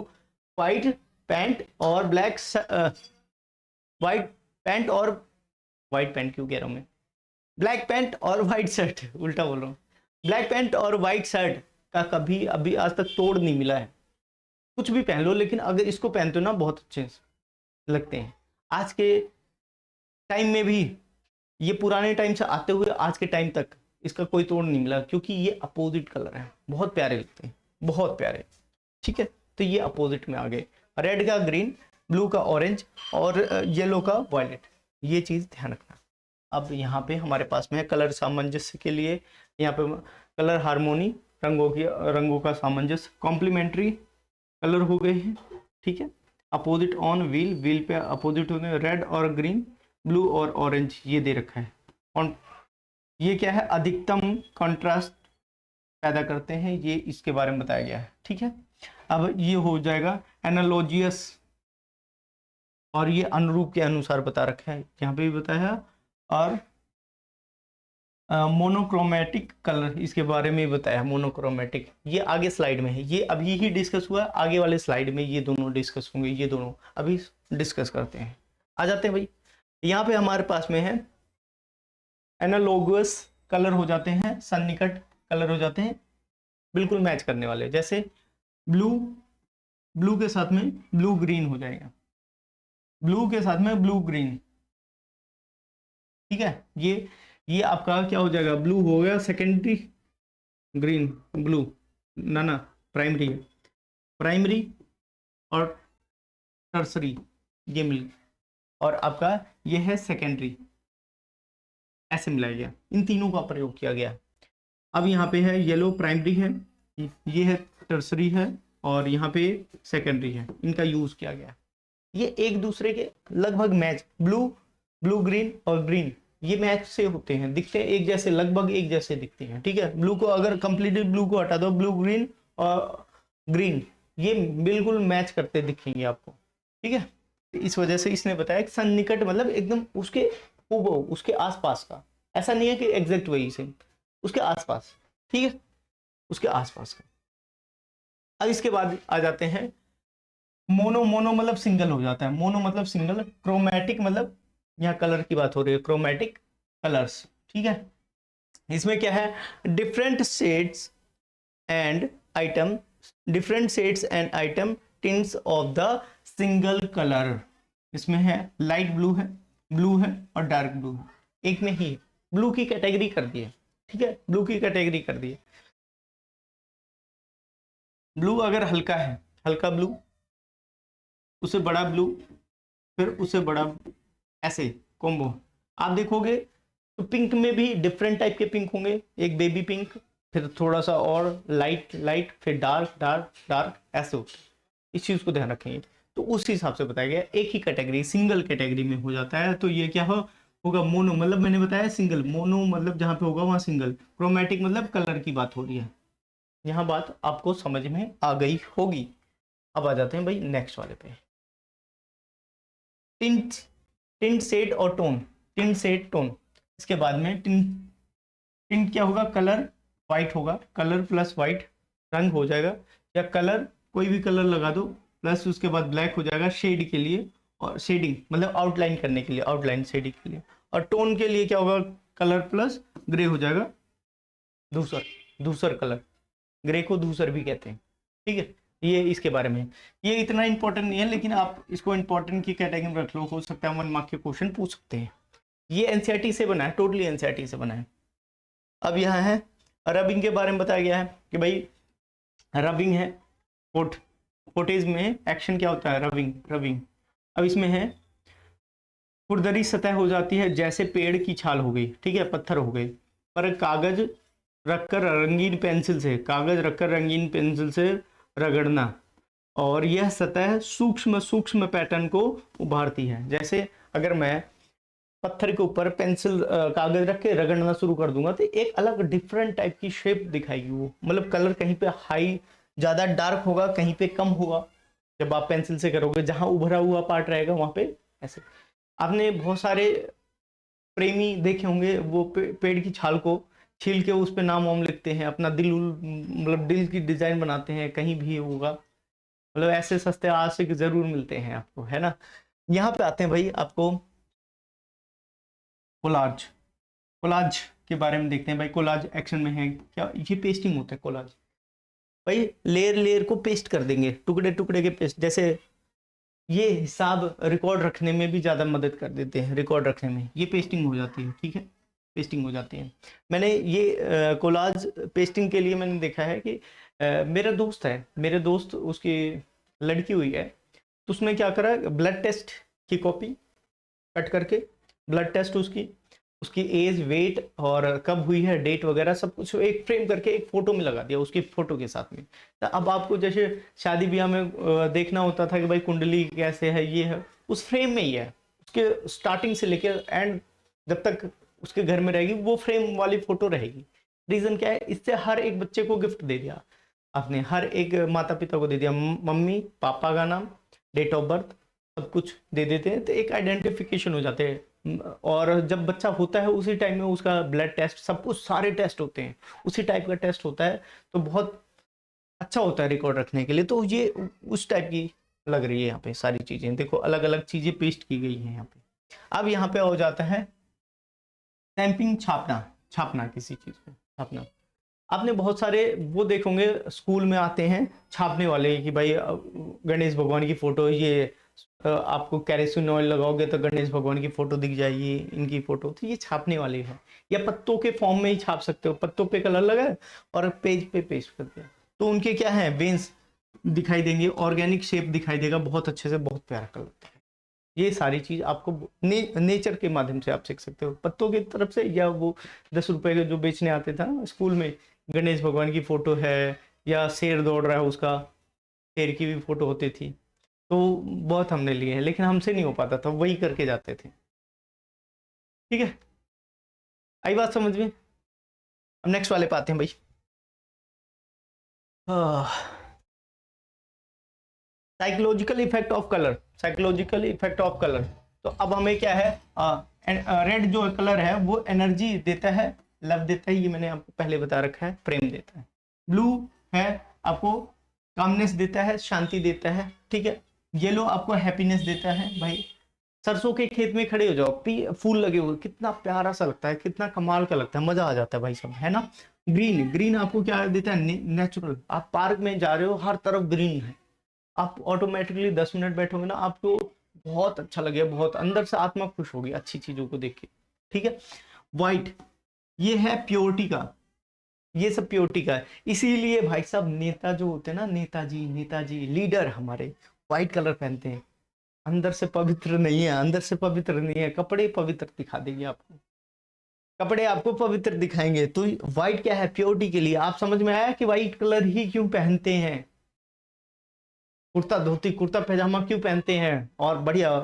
व्हाइट पैंट और ब्लैक, व्हाइट पैंट और, व्हाइट पैंट क्यों कह रहा हूं मैं, ब्लैक पैंट और व्हाइट शर्ट, उल्टा बोल रहा हूँ, ब्लैक पैंट और व्हाइट शर्ट का कभी अभी आज तक तोड़ नहीं मिला है। कुछ भी पहन लो, लेकिन अगर इसको पहनते हो ना बहुत अच्छे लगते हैं। आज के टाइम में भी, ये पुराने टाइम से आते हुए आज के टाइम तक इसका कोई तोड़ नहीं मिला, क्योंकि ये अपोजिट कलर है, बहुत प्यारे लगते हैं, बहुत प्यारे, ठीक है। तो ये अपोजिट में आ गए, रेड का ग्रीन, ब्लू का ऑरेंज और येलो का वायलेट, ये चीज ध्यान रखना। अब यहाँ पे हमारे पास में है कलर सामंजस्य के लिए, यहाँ पे कलर हार्मोनी, रंगों का सामंजस्य, कॉम्प्लीमेंट्री कलर हो गए हैं, ठीक है। अपोजिट ऑन व्हील, व्हील पे अपोजिट होते हैं, रेड और ग्रीन, ब्लू और ऑरेंज ये दे रखा है। और ये क्या है, अधिकतम कंट्रास्ट पैदा करते हैं, ये इसके बारे में बताया गया है, ठीक है। अब ये हो जाएगा एनालॉजियस, और ये अनुरूप के अनुसार बता रखा है, यहाँ पे भी बताया। और मोनोक्रोमेटिक कलर, इसके बारे में बताया, मोनोक्रोमेटिक ये आगे स्लाइड में है, ये अभी ही डिस्कस हुआ, आगे वाले स्लाइड में ये दोनों डिस्कस होंगे, ये दोनों अभी डिस्कस करते हैं। आ जाते हैं भाई, यहाँ पे हमारे पास में है एनालोगस कलर हो जाते हैं, सन्निकट कलर हो जाते हैं, बिल्कुल मैच करने वाले, जैसे ब्लू, ब्लू के साथ में ब्लू ग्रीन हो जाएगा, ब्लू के साथ में ब्लू ग्रीन, ठीक है। ये आपका क्या हो जाएगा, ब्लू हो गया सेकेंडरी, ग्रीन ब्लू, ना प्राइमरी है, प्राइमरी और टर्सरी ये मिल, और आपका ये है सेकेंडरी, ऐसे मिलाया गया, इन तीनों का प्रयोग किया गया। अब यहाँ पे है येलो प्राइमरी है, ये है टर्सरी है, और यहाँ पे सेकेंडरी है, इनका यूज किया गया। ये एक दूसरे के लगभग मैच, ब्लू, ब्लू ग्रीन और ग्रीन ये मैच से होते हैं, दिखते हैं एक जैसे, लगभग एक जैसे दिखते हैं, ठीक है। ब्लू को अगर कंप्लीटली ब्लू को हटा दो, ब्लू ग्रीन और ग्रीन ये बिल्कुल मैच करते दिखेंगे आपको, ठीक है। इस वजह से इसने बताया कि सन्निकट मतलब एकदम उसके उसके आसपास का, ऐसा नहीं है कि एग्जैक्ट वही से, उसके आसपास, ठीक है, उसके आसपास का। अब इसके बाद आ जाते हैं मोनो, मोनो मतलब सिंगल हो जाता है, मोनो मतलब सिंगल, क्रोमैटिक मतलब यहाँ कलर की बात हो रही है, क्रोमैटिक कलर्स, ठीक है। इसमें क्या है, different shades and item, different shades and item tints of the single colour. इसमें है लाइट ब्लू है और डार्क ब्लू है, एक में ही ब्लू की कैटेगरी कर दी है, ठीक है, ब्लू की कैटेगरी कर दी है। ब्लू अगर हल्का है, हल्का ब्लू, उससे बड़ा ब्लू, फिर उससे बड़ा, ऐसे कॉम्बो आप देखोगे तो पिंक में भी डिफरेंट टाइप के पिंक होंगे, एक बेबी पिंक, फिर थोड़ा सा और लाइट लाइट, फिर डार्क डार्क डार्क, ऐसे होते हैं। इस चीज को ध्यान रखेंगे, तो उस हिसाब से बताया गया, एक ही कैटेगरी सिंगल कैटेगरी में हो जाता है। तो ये क्या होगा, मोनो मतलब मैंने बताया सिंगल, मोनो मतलब जहां पे होगा वहां सिंगल, क्रोमैटिक मतलब कलर की बात हो रही है। यहाँ बात आपको समझ में आ गई होगी। अब आ जाते हैं भाई नेक्स्ट वाले पे, टिंट, टिंट सेट और टोन, टिंट सेट टोन। इसके बाद में टिंट, टिंट क्या होगा, कलर वाइट होगा, कलर प्लस वाइट रंग हो जाएगा, या कलर कोई भी कलर लगा दो प्लस उसके बाद ब्लैक हो जाएगा शेड के लिए, और शेडिंग मतलब आउटलाइन करने के लिए, आउटलाइन शेडिंग के लिए। और टोन के लिए क्या होगा, कलर प्लस ग्रे हो जाएगा, धूसर, धूसर कलर, ग्रे को धूसर भी कहते हैं, ठीक है। ये इसके बारे में, ये इतना इंपॉर्टेंट नहीं है, लेकिन आप इसको इंपॉर्टेंट की कैटेगरी में रख लो, हो सकता है 1 मार्क के क्वेश्चन पूछ सकते हैं। ये एनसीईआरटी से बना है, टोटली एनसीईआरटी से बना है। अब यहाँ है रबिंग के बारे में बताया गया है कि भाई रबिंग है, फोटेज में एक्शन क्या होता है, रबिंग रबिंग। अब इसमें है खुरदरी सतह हो जाती है जैसे पेड़ की छाल हो गई, ठीक है, पत्थर हो गए, पर कागज रखकर रंगीन पेंसिल से, कागज रखकर रंगीन पेंसिल से रगड़ना, और यह सतह सूक्ष्म सूक्ष्म पैटर्न को उभारती है। जैसे अगर मैं पत्थर के ऊपर पेंसिल कागज रख के रगड़ना शुरू कर दूंगा तो एक अलग डिफरेंट टाइप की शेप दिखाएगी वो, मतलब कलर कहीं पे हाई ज्यादा डार्क होगा, कहीं पे कम होगा। जब आप पेंसिल से करोगे, जहां उभरा हुआ पार्ट रहेगा वहां पे ऐसे। आपने बहुत सारे प्रेमी देखे होंगे, वो पेड़ की छाल को छील के उस पे नाम वाम लिखते हैं, अपना दिल मतलब दिल की डिजाइन बनाते हैं, कहीं भी होगा, मतलब ऐसे सस्ते आशिक जरूर मिलते हैं आपको, है ना। यहाँ पे आते हैं भाई, आपको कोलाज, कोलाज के बारे में देखते हैं भाई। कोलाज एक्शन में है क्या, ये पेस्टिंग होता है कोलाज भाई, लेयर लेयर को पेस्ट कर देंगे, टुकड़े टुकड़े के पेस्ट। जैसे ये हिसाब रिकॉर्ड रखने में भी ज़्यादा मदद कर देते हैं, रिकॉर्ड रखने में ये पेस्टिंग हो जाती है, ठीक है, पेस्टिंग हो जाती है। मैंने ये कोलाज पेस्टिंग के लिए मैंने देखा है कि मेरा दोस्त है, मेरे दोस्त उसकी लड़की हुई है, तो उसने क्या करा, ब्लड टेस्ट की कॉपी कट करके, ब्लड टेस्ट उसकी उसकी एज, वेट और कब हुई है, डेट वगैरह सब कुछ एक फ्रेम करके एक फोटो में लगा दिया, उसकी फोटो के साथ में। तो अब आपको जैसे शादी ब्याह में देखना होता था कि भाई कुंडली कैसे है, ये है, उस फ्रेम में ही है, उसके स्टार्टिंग से लेकर एंड जब तक उसके घर में रहेगी वो फ्रेम वाली फोटो रहेगी। रीजन क्या है, इससे हर एक बच्चे को गिफ्ट दे दिया आपने, हर एक माता पिता को दे दिया, मम्मी पापा का नाम, डेट ऑफ बर्थ, सब कुछ दे देते हैं, तो एक आइडेंटिफिकेशन हो जाते हैं। और जब बच्चा होता है उसी टाइम में उसका ब्लड टेस्ट, सब कुछ सारे टेस्ट होते हैं, उसी टाइप का टेस्ट होता है, तो बहुत अच्छा होता है रिकॉर्ड रखने के लिए। तो ये उस टाइप की लग रही है यहाँ पे सारी चीजें, देखो अलग अलग चीजें पेस्ट की गई हैं यहाँ पे। अब यहाँ पे हो जाता है स्टैंपिंग, छापना, छापना किसी चीज पे छापना। आपने बहुत सारे वो देखोगे स्कूल में आते हैं छापने वाले कि भाई गणेश भगवान की फोटो, ये आपको कैरेसिन ऑयल लगाओगे तो गणेश भगवान की फोटो दिख जाएगी, इनकी फोटो, तो ये छापने वाले हैं। या पत्तों के फॉर्म में ही छाप सकते हो, पत्तों पे कलर लगाए और पेज पे पेस्ट कर दिया, तो उनके क्या है, वेन्स दिखाई देंगे, ऑर्गेनिक शेप दिखाई देगा, बहुत अच्छे से, बहुत प्यारा कलर है। ये सारी चीज आपको नेचर के माध्यम से आप सीख सकते हो, पत्तों की तरफ से, या वो 10 रुपए के जो बेचने आते थे ना स्कूल में, गणेश भगवान की फोटो है, या शेर दौड़ रहा है उसका, शेर की भी फोटो होती थी, तो बहुत हमने लिए हैं, लेकिन हमसे नहीं हो पाता था, वही करके जाते थे। ठीक है, आई बात समझ में। अब नेक्स्ट वाले पे आते हैं भाई। Psychological effect of colour, psychological effect of colour. तो अब हमें क्या है, रेड जो कलर है वो एनर्जी देता है, लव देता है, ये मैंने आपको पहले बता रखा है, प्रेम देता है। ब्लू है आपको कामनेस देता है, शांति देता है, ठीक है। येलो आपको हैप्पीनेस देता है भाई। सरसों के खेत में खड़े हो जाओ, फूल लगे हुए, कितना प्यारा सा लगता है, कितना कमाल का लगता है, मजा आ जाता है भाई सब, है ना। ग्रीन, ग्रीन आपको क्या देता है, नेचुरल। आप पार्क में जा रहे हो, हर तरफ ग्रीन है, आप ऑटोमेटिकली 10 मिनट बैठोगे ना, आपको बहुत अच्छा लगेगा, बहुत अंदर से आत्मा खुश होगी अच्छी चीजों को देख के, ठीक है। व्हाइट, ये है प्योरिटी का, ये सब प्योरिटी का है, इसीलिए भाई साहब नेता जो होते हैं ना, नेताजी, नेताजी लीडर हमारे व्हाइट कलर पहनते हैं। अंदर से पवित्र नहीं है, अंदर से पवित्र नहीं है, कपड़े पवित्र दिखा देंगे आपको, कपड़े आपको पवित्र दिखाएंगे। तो व्हाइट क्या है, प्योरिटी के लिए। आप समझ में आया कि व्हाइट कलर ही क्यों पहनते हैं, कुर्ता धोती कुर्ता पैजामा क्यों पहनते हैं, और बढ़िया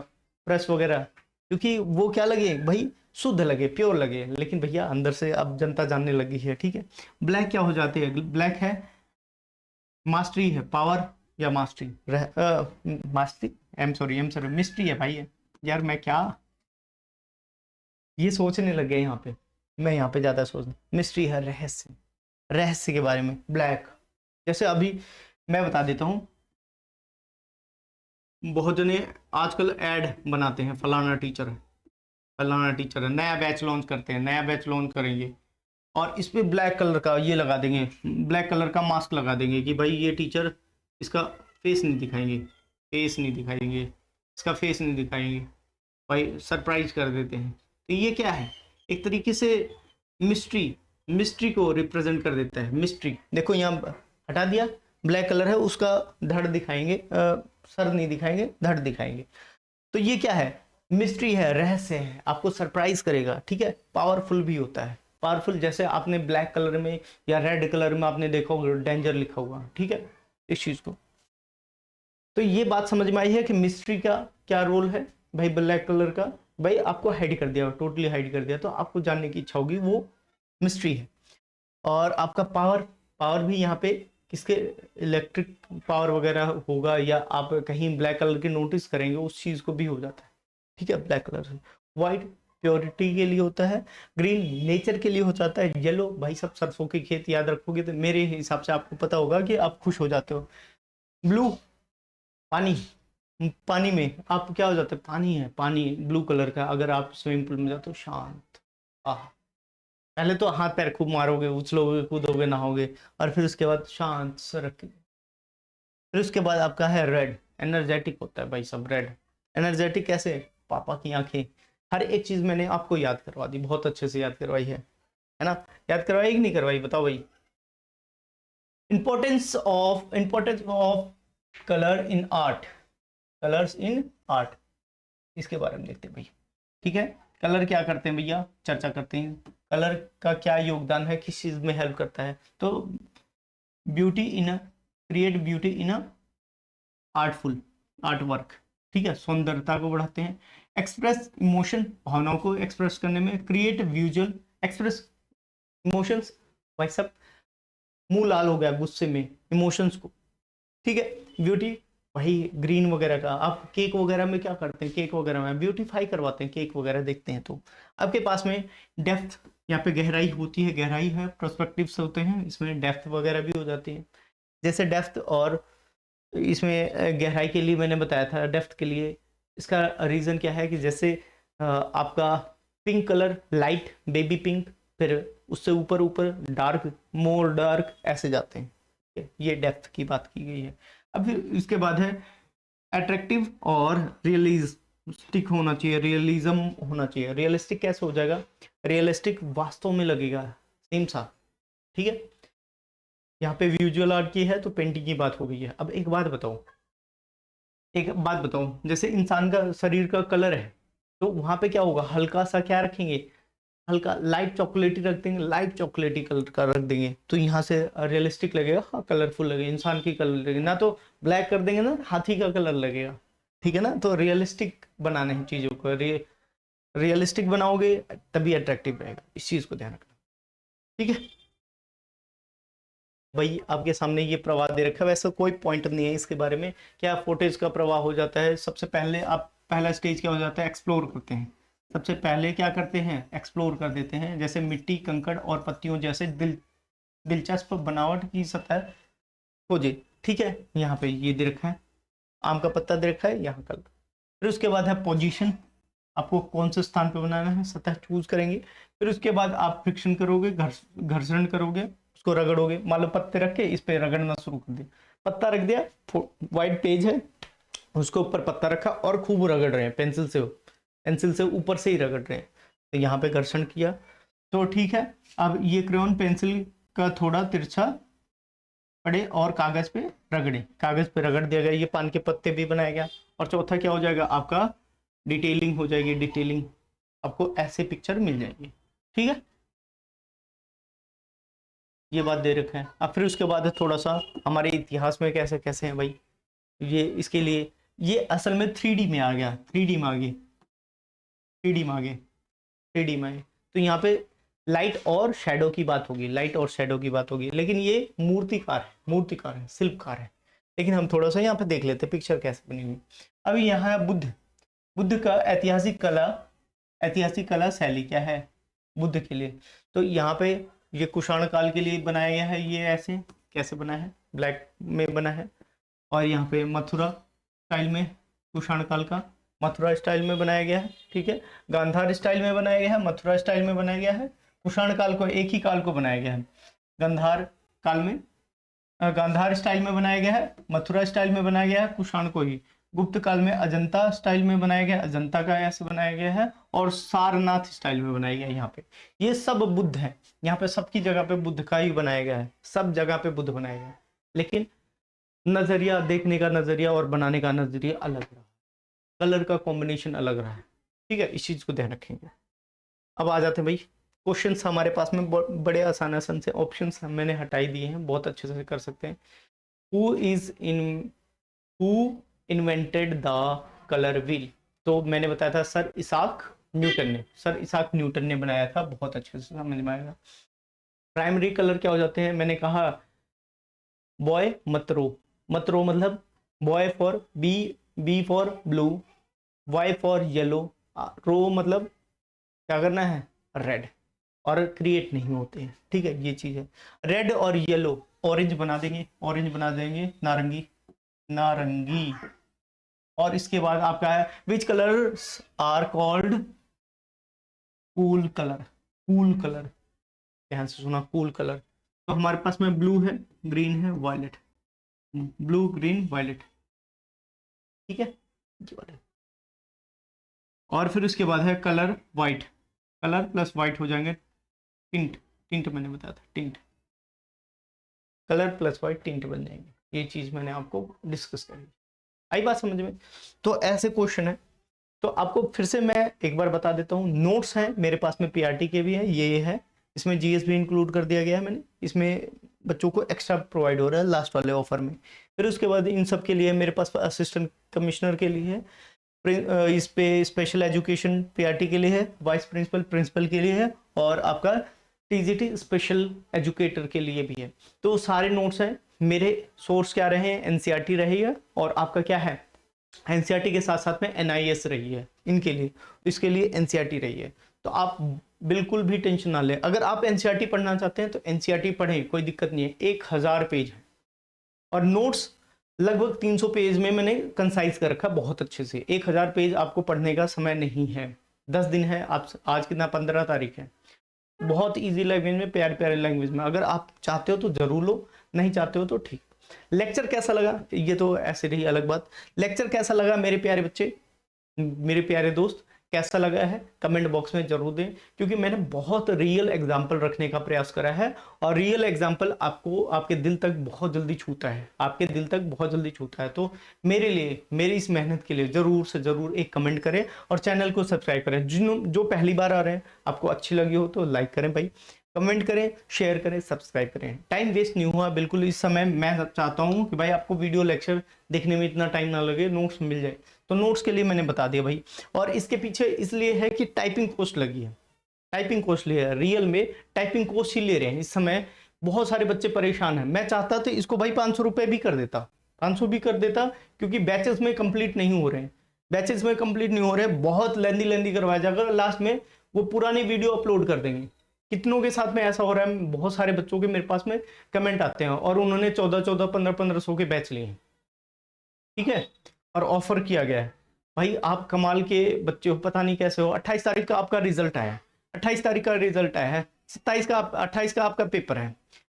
प्रेस वगैरह, क्योंकि वो क्या लगे भाई, शुद्ध लगे, प्योर लगे। लेकिन भैया अंदर से अब जनता जानने लगी है, ठीक है। ब्लैक क्या हो जाती है, ब्लैक है मास्टरी है, पावर या mastery, mastery, am sorry mystery है भाई है। यार मैं क्या ये सोचने लग गया यहाँ पे, मैं यहाँ पे ज्यादा सोच, मिस्ट्री है, रहस्य, रहस्य के बारे में ब्लैक। जैसे अभी मैं बता देता हूँ, बहुत जने आजकल ऐड बनाते हैं, फलाना टीचर है, फलाना टीचर है, नया बैच लॉन्च करते हैं, नया बैच लॉन्च करेंगे, और इस पे ब्लैक कलर का ये लगा देंगे, ब्लैक कलर का मास्क लगा देंगे कि भाई ये टीचर इसका फेस नहीं दिखाएंगे, फेस नहीं दिखाएंगे, इसका फेस नहीं दिखाएंगे भाई, सरप्राइज कर देते हैं। तो ये क्या है, एक तरीके से मिस्ट्री, मिस्ट्री को रिप्रेजेंट कर देता है। मिस्ट्री देखो यहाँ हटा दिया, ब्लैक कलर है, उसका धड़ दिखाएंगे, सर नहीं दिखाएंगे, धड़ दिखाएंगे। तो ये क्या है, मिस्ट्री है, रहस्य है, आपको सरप्राइज करेगा, ठीक है। पावरफुल भी होता है, पावरफुल, जैसे आपने ब्लैक कलर में या रेड कलर में आपने देखा होगा डेंजर लिखा हुआ, ठीक है, इस चीज को। तो ये बात समझ में आई है कि मिस्ट्री का क्या रोल है भाई, ब्लैक कलर का भाई आपको हाइड कर दिया, टोटली हाइड कर दिया, तो आपको जानने की इच्छा होगी, वो मिस्ट्री है। और आपका पावर, पावर भी यहाँ पे किसके, इलेक्ट्रिक पावर वगैरह होगा, या आप कहीं ब्लैक कलर के नोटिस करेंगे उस चीज को भी हो जाता है, ठीक है, ब्लैक कलर से। व्हाइट प्योरिटी के लिए होता है, ग्रीन नेचर के लिए हो जाता है, येलो भाई सब सरसों के खेत याद रखोगे तो मेरे हिसाब से आपको पता होगा कि आप खुश हो जाते हो। ब्लू पानी, पानी में आप क्या हो जाते हैं, पानी है, पानी ब्लू कलर का, अगर आप स्विमिंग पूल में जाते हो शांत, आह, पहले तो हाथ पैर खूब मारोगे, उछलोगे, कूदोगे, नहाओगे, और फिर उसके बाद शांत से रख के, फिर उसके बाद आपका है रेड, एनर्जेटिक होता है भाई सब, रेड एनर्जेटिक कैसे, पापा की आंखें, हर एक चीज मैंने आपको याद करवा दी, बहुत अच्छे से याद करवाई है ना, याद करवाई कि नहीं करवाई बताओ भाई। Importance of colour in art, colours in art, इसके बारे में देखते हैं भाई, ठीक है। कलर क्या करते हैं भैया, चर्चा करते हैं, कलर का क्या योगदान है, किस चीज में हेल्प करता है। तो beauty in a, create beauty in a artful, art work, ठीक है, सौंदर्यता को बढ़ाते हैं। एक्सप्रेस इमोशन, भावनाओं को एक्सप्रेस करने में। क्रिएट विजुअल, एक्सप्रेस इमोशंस, भाई सब मुंह लाल हो गया गुस्से में, इमोशंस को, ठीक है। ब्यूटी भाई ग्रीन वगैरह का, आप केक वगैरह में क्या करते हैं, केक वगैरह में ब्यूटीफाई करवाते हैं, केक वगैरह देखते हैं तो आपके पास में डेप्थ, यहाँ पे गहराई होती है, गहराई है, प्रोस्पेक्टिव्स होते हैं, इसमें डेप्थ वगैरह भी हो जाती है। जैसे डेप्थ, और इसमें गहराई के लिए मैंने बताया था, डेप्थ के लिए इसका रीज़न क्या है कि जैसे आपका pink colour, light baby pink, फिर उससे ऊपर ऊपर डार्क, मोर डार्क, ऐसे जाते हैं, ये डेप्थ की बात की गई है। अब फिर इसके बाद है अट्रैक्टिव और रियलिस्टिक होना चाहिए, रियलिज्म होना चाहिए। रियलिस्टिक कैसे हो जाएगा, रियलिस्टिक वास्तव में लगेगा सेम सा, ठीक है। यहाँ पे विजुअल आर्ट की है तो पेंटिंग की बात हो गई है। अब एक बात बताओ, एक बात बताओ, जैसे इंसान का शरीर का कलर है, तो वहां पे क्या होगा, हल्का सा क्या रखेंगे, हल्का लाइट चॉकलेटी रख देंगे, लाइट चॉकलेटी कलर का रख देंगे, तो यहाँ से रियलिस्टिक लगेगा, हाँ कलरफुल लगेगा, इंसान की कलर लगेगा ना, तो ब्लैक कर देंगे ना, हाथी का कलर लगेगा, ठीक है ना। तो रियलिस्टिक बनाने हैं चीजों को, रियलिस्टिक बनाओगे तभी अट्रैक्टिव रहेगा, इस चीज को ध्यान रखना, ठीक है भाई। आपके सामने ये प्रवाह दे रखा है, वैसे कोई पॉइंट नहीं है इसके बारे में, क्या फुटेज का प्रवाह हो जाता है। सबसे पहले आप, पहला स्टेज क्या हो जाता है, एक्सप्लोर करते हैं, सबसे पहले क्या करते हैं, एक्सप्लोर कर देते हैं, जैसे मिट्टी, कंकड़ और पत्तियों जैसे दिलचस्प बनावट की सतह खोजे, ठीक है। यहाँ पे ये दे रखा है, आम का पत्ता दे रखा है, यहाँ कल। फिर उसके बाद है पोजीशन, आपको कौन से स्थान पे बनाना है, सतह चूज करेंगे। फिर उसके बाद आप फ्रिक्शन करोगे, घर्षण करोगे, उसको रगड़ोगे, मान लो पत्ते रख के इस पे रगड़ना शुरू कर दिया, पत्ता रख दिया, व्हाइट पेज है, उसके ऊपर पत्ता रखा और खूब रगड़ रहे हैं पेंसिल से, पेंसिल से ऊपर से ही रगड़ रहे हैं, तो यहाँ पे घर्षण किया, तो ठीक है। अब ये क्रेयॉन पेंसिल का थोड़ा तिरछा पड़े और कागज पे रगड़े, कागज पे रगड़ दिया गया, ये पान के पत्ते भी बनाया गया। और चौथा क्या हो जाएगा आपका, डिटेलिंग हो जाएगी, डिटेलिंग, आपको ऐसे पिक्चर मिल जाएगी, ठीक है। ये बात दे रखा है। अब फिर उसके बाद है थोड़ा सा हमारे इतिहास में कैसे कैसे हैं भाई, ये इसके लिए, ये असल में 3D में आ गया, 3D में आ गए, 3D में आ गए, 3D में आए, तो यहाँ पे लाइट और शेडो की बात होगी, लाइट और शेडो की बात होगी, लेकिन ये मूर्तिकार है, मूर्तिकार है, शिल्पकार है। लेकिन हम थोड़ा सा यहाँ पे देख लेते हैं पिक्चर कैसे बनी हुई। अभी यहाँ है बुद्ध, बुद्ध का ऐतिहासिक कला शैली क्या है बुद्ध के लिए, तो यहाँ पे ये कुषाण काल के लिए बनाया गया है, ये ऐसे कैसे बना है, ब्लैक में बना है। और यहाँ पे मथुरा स्टाइल में, कुषाण काल का मथुरा स्टाइल में बनाया गया है, ठीक है। गांधार स्टाइल में बनाया गया है, मथुरा स्टाइल में बनाया गया है, कुषाण काल को, एक ही काल को बनाया गया है, गांधार काल में गांधार स्टाइल में बनाया गया है, मथुरा स्टाइल में बनाया गया है, कुषाण को ही गुप्त काल में अजंता स्टाइल में बनाया गया, अजंता का ऐसे बनाया गया है, और सारनाथ स्टाइल में बनाया गया है। यहाँ पे ये सब बुद्ध है, यहाँ पे सबकी जगह पे बुद्ध का ही बनाया गया है, सब जगह पे बुद्ध बनाया गया है, लेकिन नजरिया, देखने का नजरिया और बनाने का नजरिया अलग रहा, कलर का कॉम्बिनेशन अलग रहा है। ठीक है, इस चीज को ध्यान रखेंगे। अब आ जाते हैं भाई क्वेश्चंस हमारे पास में, बड़े आसान आसान से ऑप्शंस मैंने हटाई दिए हैं, बहुत अच्छे से कर सकते हैं। Who invented the colour wheel? तो मैंने बताया था सर इसाक न्यूटन ने, सर इसाक न्यूटन ने बनाया था, बहुत अच्छे से समझ में आएगा। प्राइमरी कलर क्या हो जाते हैं? मैंने कहा बॉय मतरो, मतरो मतलब boy for B for blue, Y for yellow, रो मतलब क्या करना है? रेड, और क्रिएट नहीं होते हैं। ठीक है, ये चीज है। रेड और येलो, ऑरेंज बना देंगे, ऑरेंज बना देंगे, नारंगी, नारंगी। और इसके बाद आपका है which colours are called cool colour, cool colour, ध्यान से सुना, कूल कलर। तो हमारे पास में ब्लू है, ग्रीन है, वायलेट, ब्लू ग्रीन वायलेट। ठीक है, और फिर उसके बाद है colour white, colour plus white हो जाएंगे टिंट, टिंट मैंने बताया था, tint, colour plus white tint बन जाएंगे। ये चीज मैंने आपको डिस्कस करी, आई बात समझ में? तो ऐसे क्वेश्चन है। तो आपको फिर से मैं एक बार बता देता हूँ, नोट्स हैं मेरे पास में, पीआरटी के भी है, ये है, इसमें जीएस भी इंक्लूड कर दिया गया है मैंने, इसमें बच्चों को एक्स्ट्रा प्रोवाइड हो रहा है लास्ट वाले ऑफर में। फिर उसके बाद इन सब के लिए मेरे पास असिस्टेंट कमिश्नर के लिए है, इस पे स्पेशल एजुकेशन पीआरटी के लिए है, वाइस प्रिंसिपल प्रिंसिपल के लिए है, और आपका टीजीटी स्पेशल एजुकेटर के लिए भी है। तो सारे नोट्स हैं मेरे। सोर्स क्या रहे हैं? एनसीईआरटी रही है, और आपका क्या है, एनसीईआरटी के साथ साथ में एनआईएस रही है इनके लिए, इसके लिए एनसीईआरटी रही है। तो आप बिल्कुल भी टेंशन ना लें, अगर आप एनसीईआरटी पढ़ना चाहते हैं तो एनसीईआरटी पढ़ें, कोई दिक्कत नहीं है। 1000 पेज है, और नोट्स लगभग 300 पेज में मैंने कंसाइज कर रखा बहुत अच्छे से। 1000 पेज आपको पढ़ने का समय नहीं है, 10 दिन है। आप आज कितना, 15 तारीख है। बहुत इजी लैंग्वेज में, प्यारे प्यारे लैंग्वेज में, अगर आप चाहते हो तो जरूर लो, नहीं चाहते हो तो ठीक। लेक्चर कैसा लगा? ये तो ऐसे रही अलग बात। लेक्चर कैसा लगा मेरे प्यारे बच्चे, मेरे प्यारे दोस्त, कैसा लगा है कमेंट बॉक्स में जरूर दें, क्योंकि मैंने बहुत रियल एग्जाम्पल रखने का प्रयास करा है, और रियल एग्जाम्पल आपको आपके दिल तक बहुत जल्दी छूता है, आपके दिल तक बहुत जल्दी छूता है। तो मेरे लिए, मेरी इस मेहनत के लिए जरूर से जरूर एक कमेंट करें, और चैनल को सब्सक्राइब करें। जो पहली बार आ रहे हैं, आपको अच्छी लगी हो तो लाइक करें भाई, कमेंट करें, शेयर करें, सब्सक्राइब करें। टाइम वेस्ट नहीं हुआ बिल्कुल। इस समय मैं चाहता हूं कि भाई आपको वीडियो लेक्चर देखने में इतना टाइम ना लगे, नोट्स मिल जाए। तो नोट्स के लिए मैंने बता दिया भाई। और इसके पीछे इसलिए है कि टाइपिंग कॉस्ट लगी है, टाइपिंग कॉस्ट ले है, रियल में टाइपिंग कॉस्ट ही ले रहे हैं इस समय। बहुत सारे बच्चे परेशान हैं। मैं चाहता तो इसको भाई 500 रुपये भी कर देता, 500 भी कर देता, क्योंकि बैचेस में कंप्लीट नहीं हो रहे हैं, बैचेस में कंप्लीट नहीं हो रहे, बहुत लेंदी करवाया जाएगा, लास्ट में वो पुरानी वीडियो अपलोड कर देंगे। कितनों के साथ में ऐसा हो रहा है? बहुत सारे बच्चों के मेरे पास में कमेंट आते हैं, और उन्होंने 1400 1500 के बैच लिए हैं। ठीक है, और ऑफर किया गया है। भाई आप कमाल के बच्चे हो, पता नहीं कैसे हो। 28 तारीख का आपका रिजल्ट आया, 28 तारीख का रिजल्ट आया है, 28 का आपका पेपर है,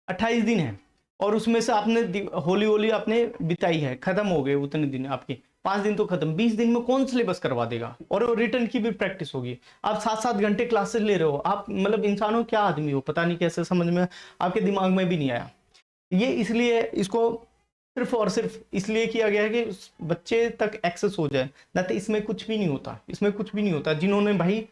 28 दिन है, और उसमें से आपने होली आपने बिताई है, खत्म हो गए उतने दिन आपके, 5 दिन तो खत्म, 20 दिन में कौन सिलेबस करवा देगा? और रिटर्न की भी प्रैक्टिस होगी। आप 7-7 घंटे क्लासेस ले रहे हो, आप मतलब इंसान हो क्या, आदमी हो, पता नहीं कैसे, समझ में आपके दिमाग में भी नहीं आया। ये इसलिए इसको सिर्फ और सिर्फ इसलिए किया गया है कि बच्चे तक एक्सेस हो जाए, ना तो इसमें कुछ भी नहीं होता, इसमें कुछ भी नहीं होता। जिन्होंने भाई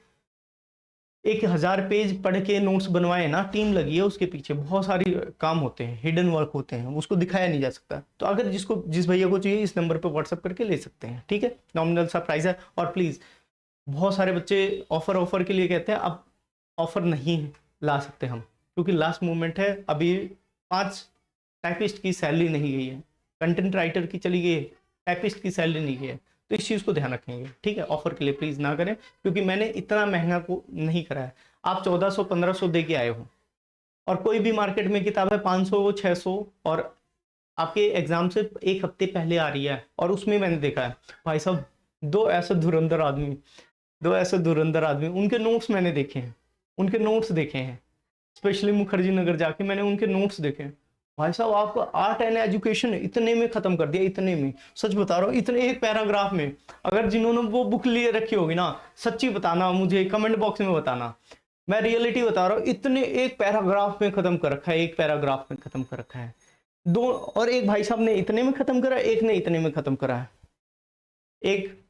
1000 पेज पढ़ के नोट्स बनवाए ना, टीम लगी है उसके पीछे, बहुत सारी काम होते हैं, हिडन वर्क होते हैं, उसको दिखाया नहीं जा सकता। तो अगर जिस भैया को चाहिए, इस नंबर पर व्हाट्सअप करके ले सकते हैं। ठीक है, नॉमिनल सा प्राइस है। और प्लीज, बहुत सारे बच्चे ऑफर के लिए कहते हैं, अब ऑफर नहीं ला सकते हम, क्योंकि लास्ट मोमेंट है। अभी 5 टाइपिस्ट की सैलरी नहीं गई है, कंटेंट राइटर की चली गई है, टाइपिस्ट की सैलरी नहीं गई है। तो इस चीज़ को ध्यान रखेंगे। ठीक है, ऑफर के लिए प्लीज़ ना करें, क्योंकि मैंने इतना महंगा को नहीं करा है। आप 1400-1500 दे के आए हो, और कोई भी मार्केट में किताब है 500 600, और आपके एग्जाम से 1 हफ्ते पहले आ रही है। और उसमें मैंने देखा है भाई साहब, दो ऐसे धुरंधर आदमी, उनके नोट्स मैंने देखे हैं, उनके नोट्स देखे हैं, स्पेशली मुखर्जी नगर जाके मैंने उनके नोट्स देखे हैं। भाई साहब आपको आर्ट एंड एजुकेशन इतने में खत्म कर दिया, इतने में, सच बता रहा हूँ, इतने एक पैराग्राफ में। अगर जिन्होंने वो बुक लिए रखी होगी ना, सच्ची बताना मुझे कमेंट बॉक्स में बताना, मैं रियलिटी बता रहा हूँ, इतने एक पैराग्राफ में खत्म कर रखा है, एक पैराग्राफ में खत्म कर रखा है। दो, और एक भाई साहब ने इतने में खत्म करा, एक ने इतने में खत्म करा है। एक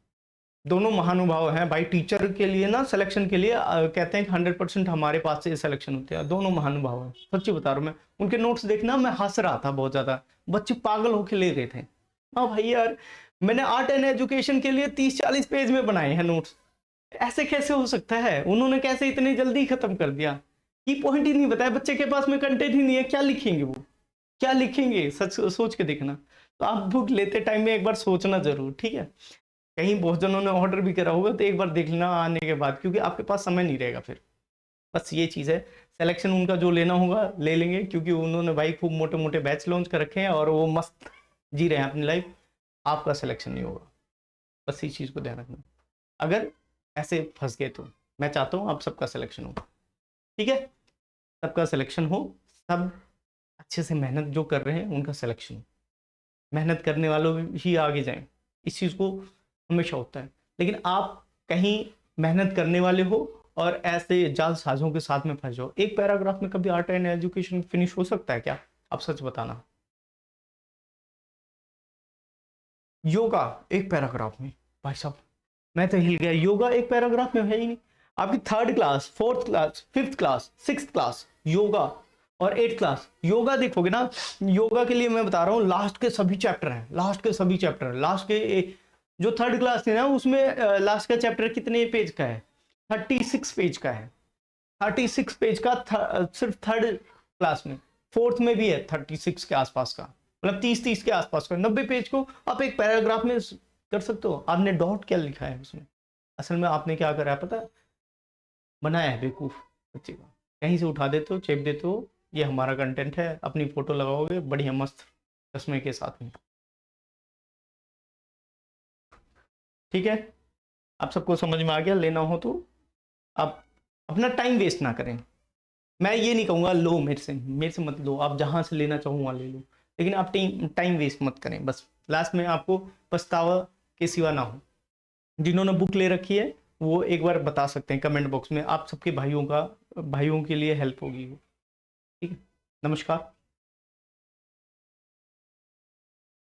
दोनों महानुभाव हैं भाई, टीचर के लिए ना सिलेक्शन के लिए कहते हैं कि 100% हमारे पास से सिलेक्शन होते हैं। दोनों महानुभाव हैं, सच्ची बता रहा हूँ। मैं उनके नोट्स देखना, मैं हंस रहा था बहुत ज्यादा, बच्चे पागल होके ले रहे थे। हाँ भाई यार, मैंने आर्ट एंड एजुकेशन के लिए 30-40 पेज में बनाए हैं नोट्स, ऐसे कैसे हो सकता है? उन्होंने कैसे इतनी जल्दी खत्म कर दिया? की पॉइंट ही नहीं बताया, बच्चे के पास में कंटेंट ही नहीं है, क्या लिखेंगे वो, क्या लिखेंगे? सच सोच के देखना। तो आप बुक लेते टाइम में एक बार सोचना जरूर, ठीक है? कहीं बहुत जनों ने ऑर्डर भी करा होगा तो एक बार देख लेना आने के बाद, क्योंकि आपके पास समय नहीं रहेगा फिर। बस ये चीज़ है। सिलेक्शन उनका जो लेना होगा ले लेंगे, क्योंकि उन्होंने भाई खूब मोटे मोटे बैच लॉन्च कर रखे हैं और वो मस्त जी रहे हैं अपनी लाइफ। आपका सिलेक्शन नहीं होगा, बस इस चीज़ को ध्यान रखना। अगर ऐसे फंस गए तो मैं चाहता हूँ आप सबका सिलेक्शन हो, ठीक है? सबका सिलेक्शन हो, सब अच्छे से मेहनत जो कर रहे हैं उनका सिलेक्शन हो, मेहनत करने वालों ही आगे जाएं, इस चीज़ को हमेशा होता है। लेकिन आप कहीं मेहनत करने वाले हो और ऐसे जालसाजों के साथ में फंस जाओ। एक पैराग्राफ में कभी आर्ट एंड एजुकेशन फिनिश हो सकता है क्या? आप सच बताना। योगा एक पैराग्राफ में, भाई साहब मैं तो हिल गया। योगा एक पैराग्राफ में है ही नहीं। आपकी 3rd class, 4th class, 5th class, 6th class yoga, और 8th क्लास योगा देखोगे ना, योगा के लिए मैं बता रहा हूँ लास्ट के सभी चैप्टर हैं, लास्ट के सभी चैप्टर, लास्ट के जो 3rd क्लास है ना उसमें लास्ट का चैप्टर कितने पेज का है? 36 पेज का है। 36 पेज का सिर्फ 3rd क्लास में। 4th में भी है 36 के आसपास का, मतलब 30 के आसपास का। 90 पेज को आप एक पैराग्राफ में कर सकते हो। आपने डॉट क्या लिखा है उसमें? असल में आपने क्या करा है पता है? बनाया है बेवकूफ बच्चे का, कहीं से उठा देते हो, चेप देते हो, ये हमारा कंटेंट है, अपनी फोटो लगाओगे बढ़िया मस्त चश्मे के साथ में, ठीक है? आप सबको समझ में आ गया? लेना हो तो आप अपना टाइम वेस्ट ना करें। मैं ये नहीं कहूँगा लो मेरे से मत लो, आप जहाँ से लेना चाहो वहाँ ले लो, लेकिन आप टाइम वेस्ट मत करें। बस लास्ट में आपको पछतावा के सिवा ना हो। जिन्होंने बुक ले रखी है वो एक बार बता सकते हैं कमेंट बॉक्स में, आप सबके भाइयों के लिए हेल्प होगी वो, ठीक है? नमस्कार।